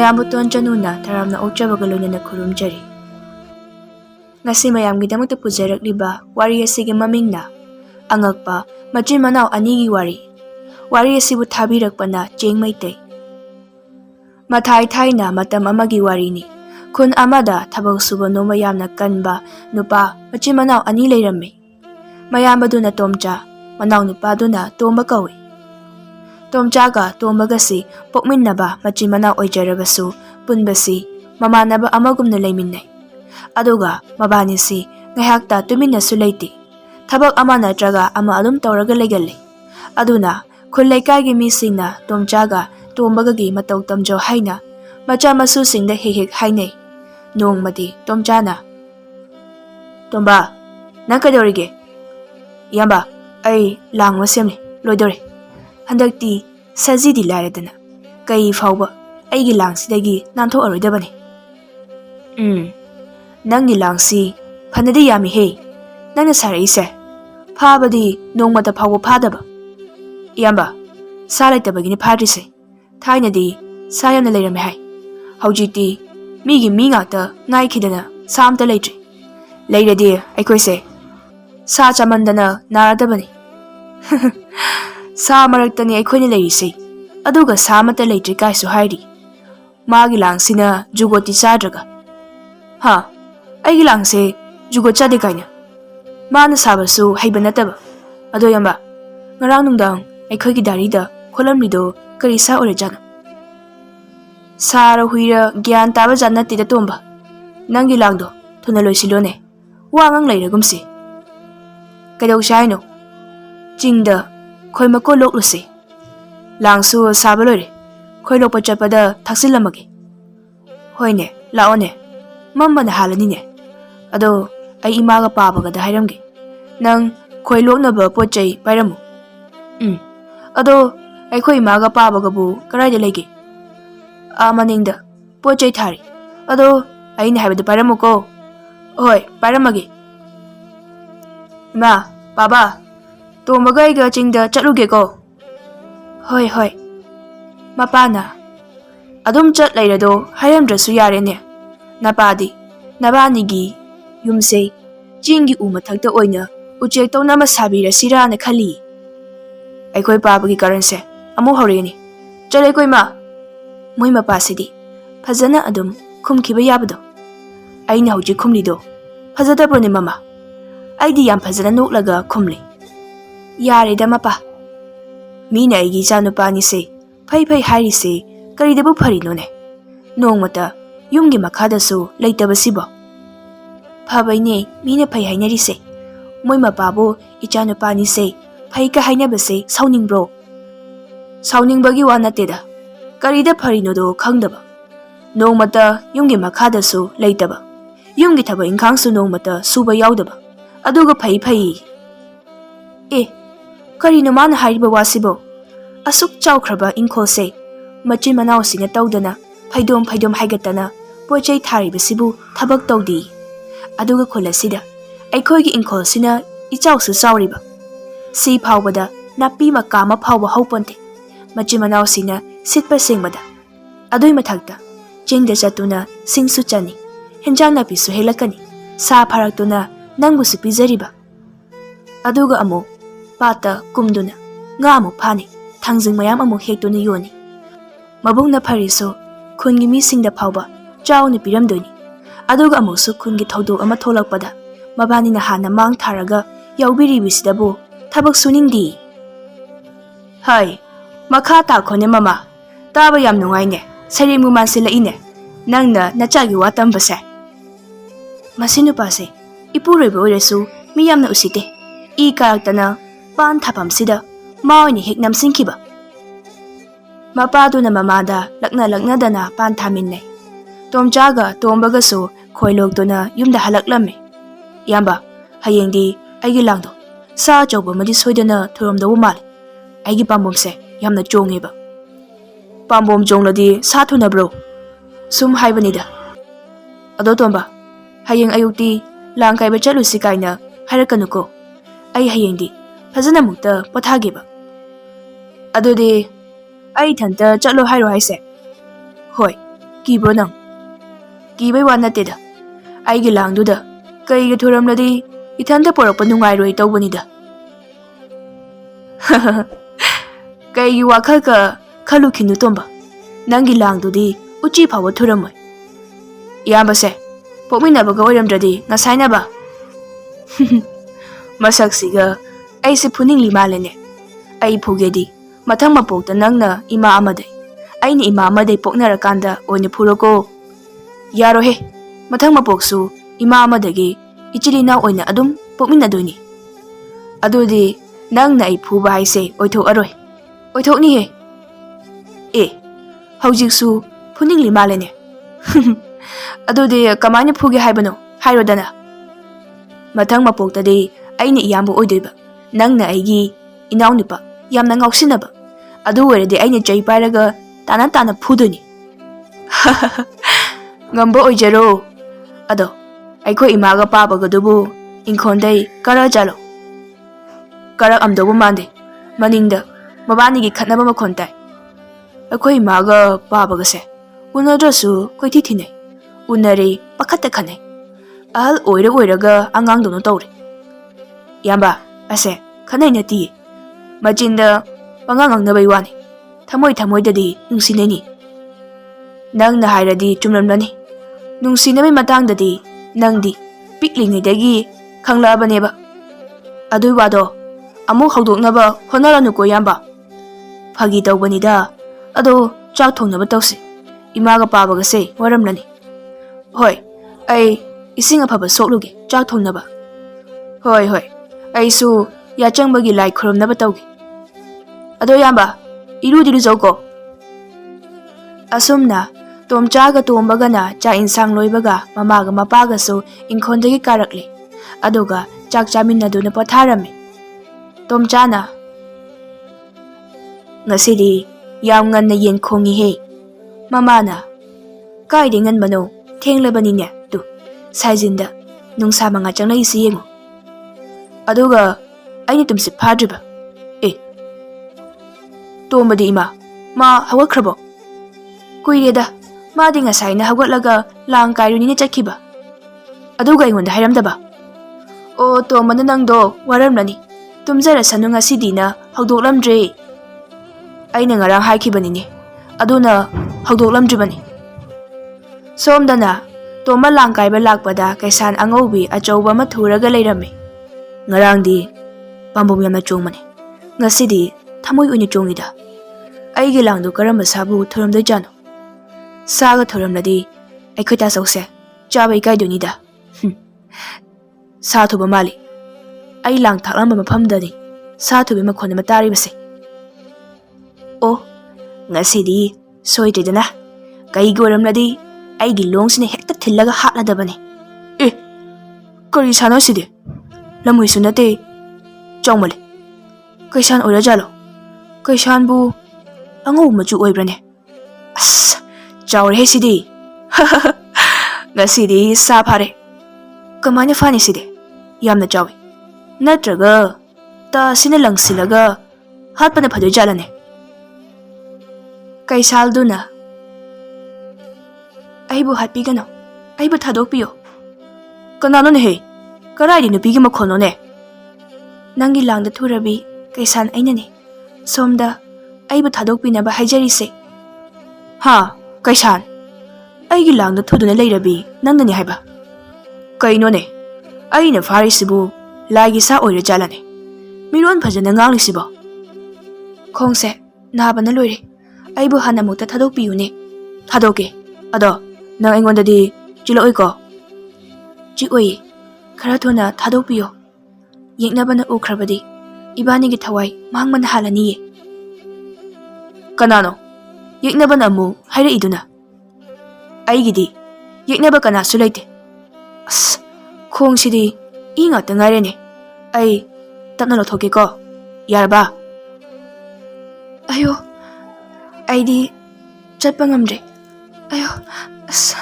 ꯃꯌꯥꯝꯕꯨ ꯇꯣꯟꯆꯅꯨꯅ ꯇꯔꯥꯝꯅ ꯑꯣꯛꯆꯕꯒ ꯂꯣꯏꯅꯅ ꯈꯨꯔꯨꯝꯖꯔꯤ꯫ ꯉꯁꯤ ꯃꯌꯥꯝꯒꯤꯗꯃꯛꯇ ꯄꯨꯖꯔꯛꯂꯤꯕ ꯋꯥꯔꯤ ꯑꯁꯤꯒꯤ ꯃꯃꯤꯡꯅ ꯑꯉꯛꯄ ꯃꯆꯤꯟ ꯃꯅꯥꯎ ꯑꯅꯤꯒꯤ ꯋꯥꯔꯤ꯫ ꯋꯥꯔꯤ ꯑꯁꯤꯕꯨ ꯊꯥꯕꯤꯔꯛꯄꯅ ꯆꯦꯡ ꯃꯩꯇꯩ꯫ ꯃꯊꯥꯏ ꯊꯥꯏꯅ ꯃꯇꯝ ꯑꯃꯒꯤ ꯋꯥꯔꯤꯅꯤ꯫ ꯈꯨꯟ ꯑꯃꯗ ꯊꯕꯛ ꯁꯨꯕ ꯅꯣꯝꯕ ꯌꯥꯝꯅ ꯀꯟꯕ ꯅꯨꯄꯥ ꯃꯆꯤꯟ ꯃꯅꯥꯎ ꯑꯅꯤ ꯂꯩꯔꯝꯃꯤ꯫ ꯃꯌꯥꯝꯕꯗꯨꯅ ꯇꯣꯝꯆꯥ, ꯃꯅꯥꯎ ꯅꯨꯄꯥꯗꯨꯅ ꯇꯣꯝꯕ ꯀꯧꯏ꯫ ꯇꯣꯝꯆꯥꯒ ꯇꯣꯝꯕꯒꯁꯤ ꯄꯣꯛꯃꯤꯟꯅꯕ ꯃꯆꯤꯟ ꯃꯅꯥꯎ ꯑꯣꯏꯖꯔꯕꯁꯨ ꯄꯨꯟꯕꯁꯤ ꯃꯃꯥꯟꯅꯕ ꯑꯃꯒꯨꯝꯅ ꯂꯩꯃꯤꯟꯅꯩ꯫ ꯑꯗꯨꯒ ꯃꯕꯥꯅꯤꯁꯤ ꯉꯥꯏꯍꯥꯛꯇ ꯇꯨꯃꯤꯟꯅꯁꯨ ꯂꯩꯇꯦ꯫ ꯊꯕꯛ ꯑꯃ ꯅꯠꯇ꯭ꯔꯒ ꯑꯃ ꯑꯗꯨꯝ ꯇꯧꯔꯒ ꯂꯩꯒꯜꯂꯤ꯫ ꯑꯗꯨꯅ ꯈꯨꯜ ꯂꯩꯀꯥꯏꯒꯤ ꯃꯤꯁꯤꯡꯅ ꯇꯣꯝꯆꯥꯒ ꯇꯣꯝꯕꯒꯒꯤ ꯃꯇꯧ ꯇꯝꯖꯧ ꯍꯥꯏꯅ ꯃꯆꯥ ꯃꯁꯨꯁꯤꯡꯗ ꯍꯦꯛ ꯍꯦꯛ ꯍꯥꯏꯅꯩ꯫ ꯅꯣꯡꯃꯗꯤ ꯇꯣꯝꯆꯥꯅ, "ꯇꯣꯝꯕ, ꯅꯪ ꯀꯩꯗꯧꯔꯤꯒꯦ?" "ꯏꯌꯥꯝꯕ, ꯑꯩ ꯂꯥꯡ ꯑꯃ ꯁꯦꯝꯂꯤ, ꯂꯣꯏꯗꯧꯔꯦ꯫ ꯍꯟꯗꯛꯇꯤ ꯁꯖꯤꯗꯤ ꯂꯥꯏꯔꯗꯅ ꯀꯩ ꯐꯥꯎꯕ ꯑꯩꯒꯤ ꯂꯥꯡꯁꯤꯗꯒꯤ ꯅꯥꯟꯊꯣꯛꯑꯔꯣꯏꯗꯕꯅꯤ." "ꯅꯪꯒꯤ ꯂꯥꯡꯁꯤ ꯐꯅꯗꯤ ꯌꯥꯝꯃꯤꯍꯦ ꯅꯪꯅ ꯁꯥꯔꯛꯏꯁꯦ꯫ ꯐꯥꯕꯗꯤ ꯅꯣꯡꯃꯇ ꯐꯥꯎꯕ ꯐꯥꯗꯕ." "ꯏꯌꯥꯝꯕ, ꯁꯥ ꯂꯩꯇꯕꯒꯤꯅꯤ ꯐꯥꯗ꯭ꯔꯤꯁꯦ꯫ ꯊꯥꯏꯅꯗꯤ ꯁꯥ ꯌꯥꯝꯅ ꯂꯩꯔꯝꯃꯦ ꯍꯥꯏ꯫ ꯍꯧꯖꯤꯛꯇꯤ ꯃꯤꯒꯤ ꯃꯤ ꯉꯥꯛꯇ ꯉꯥꯏꯈꯤꯗꯅ ꯁꯥ ꯑꯝꯇ ꯂꯩꯇ꯭ꯔꯤ꯫ ꯂꯩꯔꯗꯤ ꯑꯩꯈꯣꯏꯁꯦ ꯁꯥ ꯆꯥꯃꯟꯗꯅ ꯅꯥꯔꯗꯕꯅꯤ." "ꯁꯥ ꯃꯔꯛꯇꯅꯤ ꯑꯩꯈꯣꯏꯅ ꯂꯩꯔꯤꯁꯦ, ꯑꯗꯨꯒ ꯁꯥ ꯑꯃꯠꯇ ꯂꯩꯇ꯭ꯔꯤ ꯀꯥꯏꯁꯨ ꯍꯥꯏꯔꯤ꯫ ꯃꯥꯒꯤ ꯂꯥꯡꯁꯤꯅ ꯖꯨꯒꯣꯠꯇꯤ ꯆꯥꯗ꯭ꯔꯒ." "ꯍꯥ, ꯑꯩꯒꯤ ꯂꯥꯡꯁꯦ ꯖꯨꯒꯣꯠ ꯆꯥꯗꯦ ꯀꯥꯏꯅ? ꯃꯥꯅ ꯁꯥꯕꯁꯨ ꯍꯩꯕ ꯅꯠꯇꯕ꯫ ꯑꯗꯣ ꯏꯌꯥꯝꯕ, ꯉꯔꯥꯡ ꯅꯨꯡꯗꯥꯡ ꯑꯩꯈꯣꯏꯒꯤ ꯗꯥꯔꯤꯗ ꯈꯣꯠꯂꯝꯃꯤꯗꯣ ꯀꯔꯤ ꯁꯥ ꯑꯣꯏꯔꯖꯥꯠꯅꯣ?" "ꯁꯥꯔ ꯍꯨꯏꯔ ꯒ꯭ꯌꯥꯟ ꯇꯥꯕ ꯖꯥꯠ ꯅꯠꯇꯦꯗ ꯇꯣꯝꯕ꯫ ꯅꯪꯒꯤ ꯂꯥꯡꯗꯣ ꯊꯨꯅ ꯂꯣꯏꯁꯤꯜꯂꯣꯅꯦ, ꯋꯥ ꯉꯥꯡ ꯂꯩꯔꯒꯨꯝꯁꯤ." "ꯀꯩꯗꯧꯁꯦ ꯍꯥꯏꯅꯣ?" "ꯆꯤꯡꯗ ꯈꯣꯏ ꯃꯀꯣꯜ ꯂꯣꯛꯂꯨꯁꯦ꯫ ꯂꯥꯡꯁꯨ ꯁꯥꯕ ꯂꯣꯏꯔꯦ, ꯈꯣꯏ ꯂꯣꯛꯄ ꯆꯠꯄꯗ ꯊꯥꯛꯆꯤꯜꯂꯝꯃꯒꯦ." "ꯍꯣꯏꯅꯦ, ꯂꯥꯛꯑꯣꯅꯦ, ꯃꯝꯕꯅ ꯍꯥꯜꯂꯅꯤꯅꯦ꯫ ꯑꯗꯣ ꯑꯩ ꯏꯃꯥꯒ ꯄꯥꯕꯒꯗ ꯍꯥꯏꯔꯝꯒꯦ, ꯅꯪ ꯈꯣꯏ ꯂꯣꯛꯅꯕ ꯄꯣꯠ ꯆꯩ ꯄꯥꯏꯔꯝꯃꯨ." "ꯑꯗꯣ ꯑꯩꯈꯣꯏ ꯏꯃꯥꯒ ꯄꯥꯕꯒꯕꯨ ꯀꯗꯥꯏꯗ ꯂꯩꯒꯦ?" "ꯃꯅꯤꯡꯗ ꯄꯣꯠ ꯆꯩ ꯊꯥꯔꯤ꯫ ꯑꯗꯣ ꯑꯩꯅ ꯍꯥꯏꯕꯗꯨ ꯄꯥꯏꯔꯝꯃꯨꯀꯣ." "ꯍꯣꯏ, ꯄꯥꯏꯔꯝꯃꯒꯦ." "ꯏꯃꯥ, ꯄꯥꯕ, ꯇꯣꯝꯕꯒ ꯑꯩꯒ ꯆꯤꯡꯗ ꯆꯠꯂꯨꯒꯦꯀꯣ." "ꯍꯣꯏ ꯍꯣꯏ." ꯃꯄꯥꯅ, "ꯑꯗꯨꯝ ꯆꯠ ꯂꯩꯔꯗꯣ ꯍꯥꯏꯔꯝꯗ꯭ꯔꯁꯨ ꯌꯥꯔꯦꯅꯦ꯫ ꯅꯄꯥꯗꯤ ꯅꯕꯥꯅꯤꯒꯤ ꯌꯨꯝꯁꯦ ꯆꯤꯡꯒꯤ ꯎ ꯃꯊꯛꯇ ꯑꯣꯏꯅ ꯎꯆꯦꯛ ꯇꯧꯅ ꯑꯃ ꯁꯥꯕꯤꯔꯁꯤꯔꯥꯅ ꯈꯜꯂꯤ." "ꯑꯩꯈꯣꯏ ꯄꯥꯕꯒꯤ ꯀꯔꯟꯁꯦ ꯑꯃꯨꯛ ꯍꯧꯔꯛꯑꯦꯅꯦ꯫ ꯆꯠꯂꯦꯀꯣ ꯏꯃꯥ." ꯃꯣꯏ ꯃꯄꯥꯁꯤꯗꯤ ꯐꯖꯅ ꯑꯗꯨꯝ ꯈꯨꯝꯈꯤꯕ ꯌꯥꯕꯗꯣ꯫ "ꯑꯩꯅ ꯍꯧꯖꯤꯛ ꯈꯨꯝꯂꯤꯗꯣ ꯐꯖꯗꯕ꯭ꯔꯣꯅꯦ ꯃꯃꯥ?" "ꯑꯩꯗꯤ ꯌꯥꯝ ꯐꯖꯅ ꯅꯣꯛꯂꯒ ꯈꯨꯝꯂꯤ." "ꯌꯥꯔꯦꯗ ꯃꯄꯥ, ꯃꯤꯅ ꯑꯩꯒꯤ ꯏꯆꯥꯅꯨꯄꯥꯅꯤꯁꯦ ꯐꯩ ꯐꯩ ꯍꯥꯏꯔꯤꯁꯦ ꯀꯔꯤꯗꯕꯨ ꯐꯔꯤꯅꯣꯅꯦ? ꯅꯣꯡꯃꯇ ꯌꯨꯝꯒꯤ ꯃꯈꯥꯗꯁꯨ ꯂꯩꯇꯕꯁꯤꯕꯣ?" "ꯐꯕꯩꯅꯦ ꯃꯤꯅ ꯐꯩ ꯍꯥꯏꯅꯔꯤꯁꯦ꯫ ꯃꯣꯏ ꯃꯄꯥꯕꯨ ꯏꯆꯥꯅꯨꯄꯥꯅꯤꯁꯦ ꯐꯩꯀ ꯍꯥꯏꯅꯕꯁꯦ ꯁꯥꯎꯅꯤꯡꯕ꯭ꯔꯣ?" "ꯁꯥꯎꯅꯤꯡꯕꯒꯤ ꯋꯥ ꯅꯠꯇꯦꯗ, ꯀꯔꯤꯗ ꯐꯔꯤꯅꯣꯗꯣ ꯈꯪꯗꯕ꯫ ꯅꯣꯡꯃꯇ ꯌꯨꯝꯒꯤ ꯃꯈꯥꯗꯁꯨ ꯂꯩꯇꯕ, yumgi thaba ingkhang su nongmata suba yaudaba aduga phai phai e karino mana hariba wasibo asuk chawkhraba ingkhose machin manau sina tawdana phaidom haigatana pochai thariba sibu thabak tawdi aduga kholasida aikhoi gi ingkhol sina ichaw su chawriba si phawbada napi makama phawba hauponte machin manau sina sitpa sengbada adui mathakta chingda chatuna singsu chani henjang napi su helakani sa pharaktuna nangbu su pijariba aduga amu pata kumduna nga amu phani thangjing mayam amu hektuna yoni mabungna phariso khungi mi singda phawba chawni piramdoini aduga amu su khungi thodok ama tholakpada mabani na hana mang tharaga yaubiri bisidabu thabak suningdi hai makha ta khone mama taba yam nungai ne sarimu mansila ine nangna nachagi watam base masinu pase ipurebe oiresu mi yamna usite I karaktana pan thapam sida maoini heknam singkiba mapadu na mamada lakna dana pan thaminne tomjaga tombaga su khoilok dona yumda halaklamme yamba hayengdi aigi langdo sa chawba madi soidana thuromdawu mal aigi pambomse yamna chongeba pambom jongladi sa thunabro sum haibanida ado tomba hayeng ayukti langkai ba chalusi kaina harakanuko ai hayengdi fazana mukta pothageba adodi ai thanta chalo hairo haise hoi Kibro nang? Kibay wa nateda. Aigi langduda. Kaiga thuramladi ithanda porakpa nungairoi tawbanida. Kaigi wakhal ka khalukhinu tomba. Nangi langdudi uchi phawa thuramoi. Iyamba se pokminabaga oiramdradi ngasaina ba. Masaksiga aisi phuningli malene. Ai phugedi mathang mapokta nangna ima amadai. Aini ima amadai poknarakanda oine phuroko. Yaro he. Mathang mapoksu ima amadagi ichilina oine adum pokminadoini. Adudi nangna ai phuba haise oithok aroi. Oithok ni he. Haujiksu phuningli malene. Adudi kamaina phuge haibano hairodana. Mathang mapoktadi aini iyambu oidoiba. Nangna aigi inaunipa yamna ngausinaba. Adu oiradi aini jai pairaga tana phudoni. Ngamba oijaro. Ado aiko imaga pabaga dubu inkhondai kara jalo. Karak amdobu mande. Maningda mabanigi khatnaba makhontai. Aiko imaga pabaga se unadrasu koiti thinai. Unari pakhatta khanai. Ahal oiraga angang dono tawre. Yamba ase khanai nati. Majinda pangangang nabai wani. Thamoi dadi nungsinani. Nangna hairadi chumramlani. Nungsinamai matangdadi nangdi piklingaidagi khanglaabaneba. Adui wado amuk hawdoknaba honaranuko yamba. Phagi tawbanida. Ado chak thongnaba tawsi. Imaga pabaga se waramlani. Hoi, ai ising afaba sokluge chak thongnaba. Hoi, aisu yachangbagi lai khurumnaba tawgi. Ado yamba irudiru jauko. Asumna tomchaga tombagana cha insang loibaga mamaga mapaga so inkhondagi karakle. Aduga chak chaminaduna patharame. Tomchana ngasidi yam nganna yen khongi he. Mamana kaidi nganbano thenglabani tu saijinda nungsa manga changlai si yengo. Aduga aini tumsi phadriba. Tombadi ima ma hawakhrabo. Kuireda madi ngasaina hawatlaga lang kairuni chakhiba. Aduga ingonda hairamdaba. O tomana nangdo waramlani. Tumjara sanu ngasidina hawdoklamdre. Aina ngarang haikhibani. Aduna hawdoklamdribani. Somdana toma lang kaiba lakpada kaisan angaubi achauba mathuraga leirame. Ngarangdi pambum yamna chongmani. Ngasidi thamoi oine chongida. Aigi langdu karamba sabu thoramdai jano. Saga thoramladi aikhoita sause chaba ikaidonida. Sa thuba mali. Ai lang thaklamba mafamdani sa thubi makhona mataribase. O ngasidi soitedana kai goramladi aigi longsine hekta thillaga hatladabani. Kari sano side lamui sunate chongmale. Kaisan oira jalo. Kaisan bu angau machu oibrane. As chawre he sidi. Ngasidi sa phare. Kamanya fani side yamna chawi. Natraga ta sina langsilaga hatpana phadoi jalane. Kaisalduna aibu hatpigano. Aibu thadokpiyo. Kanano ne he? Karaidi nupigi makhono ne? Nangi langda thurabi kaisan ainane. Somda aibu thadokpinaba haijarise. Ha, kaisan. Aigi langda thuduna leirabi nangdani haiba. Kaino ne? Aina farisibu laigi sa oira jalane. Miron phajana nganglisibo. Khongse nabana loire. Aibu hanamukta thadokpiyu ne. Thadoke. Ado nang aingondadi chiloi ko. Chioi. Khara thona thadokpiyo. Yeknabana ukhrabadi ibani gi thawai mangman halani ye. Kanano? Yeknabana amu haira iduna. Aigidi yeknaba kana sulaite. As khongsidhi inga tangarene. Ai tapna lothoke ko. Yarba. Ayo. Aidi chatpa ngamdre. Ayo. As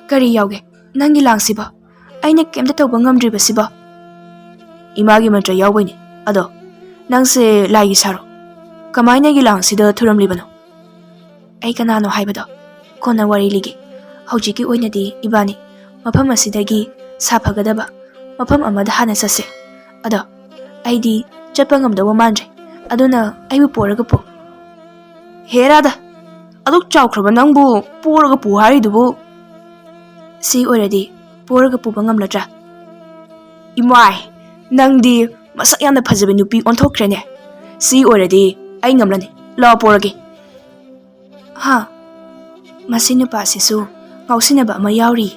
kari yauge. Nangi langsiba. Aina kemta tawba ngamdribasiba. Imagi mantra yawbaine. Ado nangse laigi saro. Kamaina gi langsida thuramlibano. Ai kanano haibado. ꯀꯣꯟꯅ ꯋꯥꯔꯤ ꯂꯤꯒꯦ ꯍꯧꯖꯤꯛꯀꯤ ꯑꯣꯏꯅꯗꯤ ꯏꯕꯥꯅꯤ ꯃꯐꯝ ꯑꯁꯤꯗꯒꯤ ꯁꯥꯐꯒꯗꯕ ꯃꯐꯝ ꯑꯃꯗ ꯍꯥꯟꯅ ꯆꯠꯁꯦ ꯑꯗꯣ ꯑꯩꯗꯤ ꯆꯠꯄ ꯉꯝꯗꯧꯕ ꯃꯥꯟꯗ꯭ꯔꯦ ꯑꯗꯨꯅ ꯑꯩꯕꯨ ꯄꯣꯔꯒ ꯄꯨ ꯍꯦꯔꯥꯗ ꯑꯗꯨꯛ ꯆꯥꯎꯈ꯭ꯔꯕ ꯅꯪꯕꯨ ꯄꯣꯔꯒ ꯄꯨ ꯍꯥꯏꯔꯤꯗꯨꯕꯨ ꯁꯤ ꯑꯣꯏꯔꯗꯤ ꯄꯣꯔꯒ ꯄꯨꯕ ꯉꯝꯂꯗ꯭ꯔꯥ ꯏꯃꯥꯏ ꯅꯪꯗꯤ ꯃꯁꯛ ꯌꯥꯝꯅ ꯐꯖꯕ ꯅꯨꯄꯤ ꯑꯣꯟꯊꯣꯛꯈ꯭ꯔꯦꯅꯦ ꯁꯤ ꯑꯣꯏꯔꯗꯤ ꯑꯩ ꯉꯝꯂꯅꯤ ꯂꯥꯎ ꯄꯣꯔꯒꯦ ꯍꯥ ꯃꯁꯤ ꯅꯨꯄꯥꯁꯤꯁꯨ ꯉꯥꯎꯁꯤꯟꯅꯕ ꯑꯃ ꯌꯥꯎꯔꯤ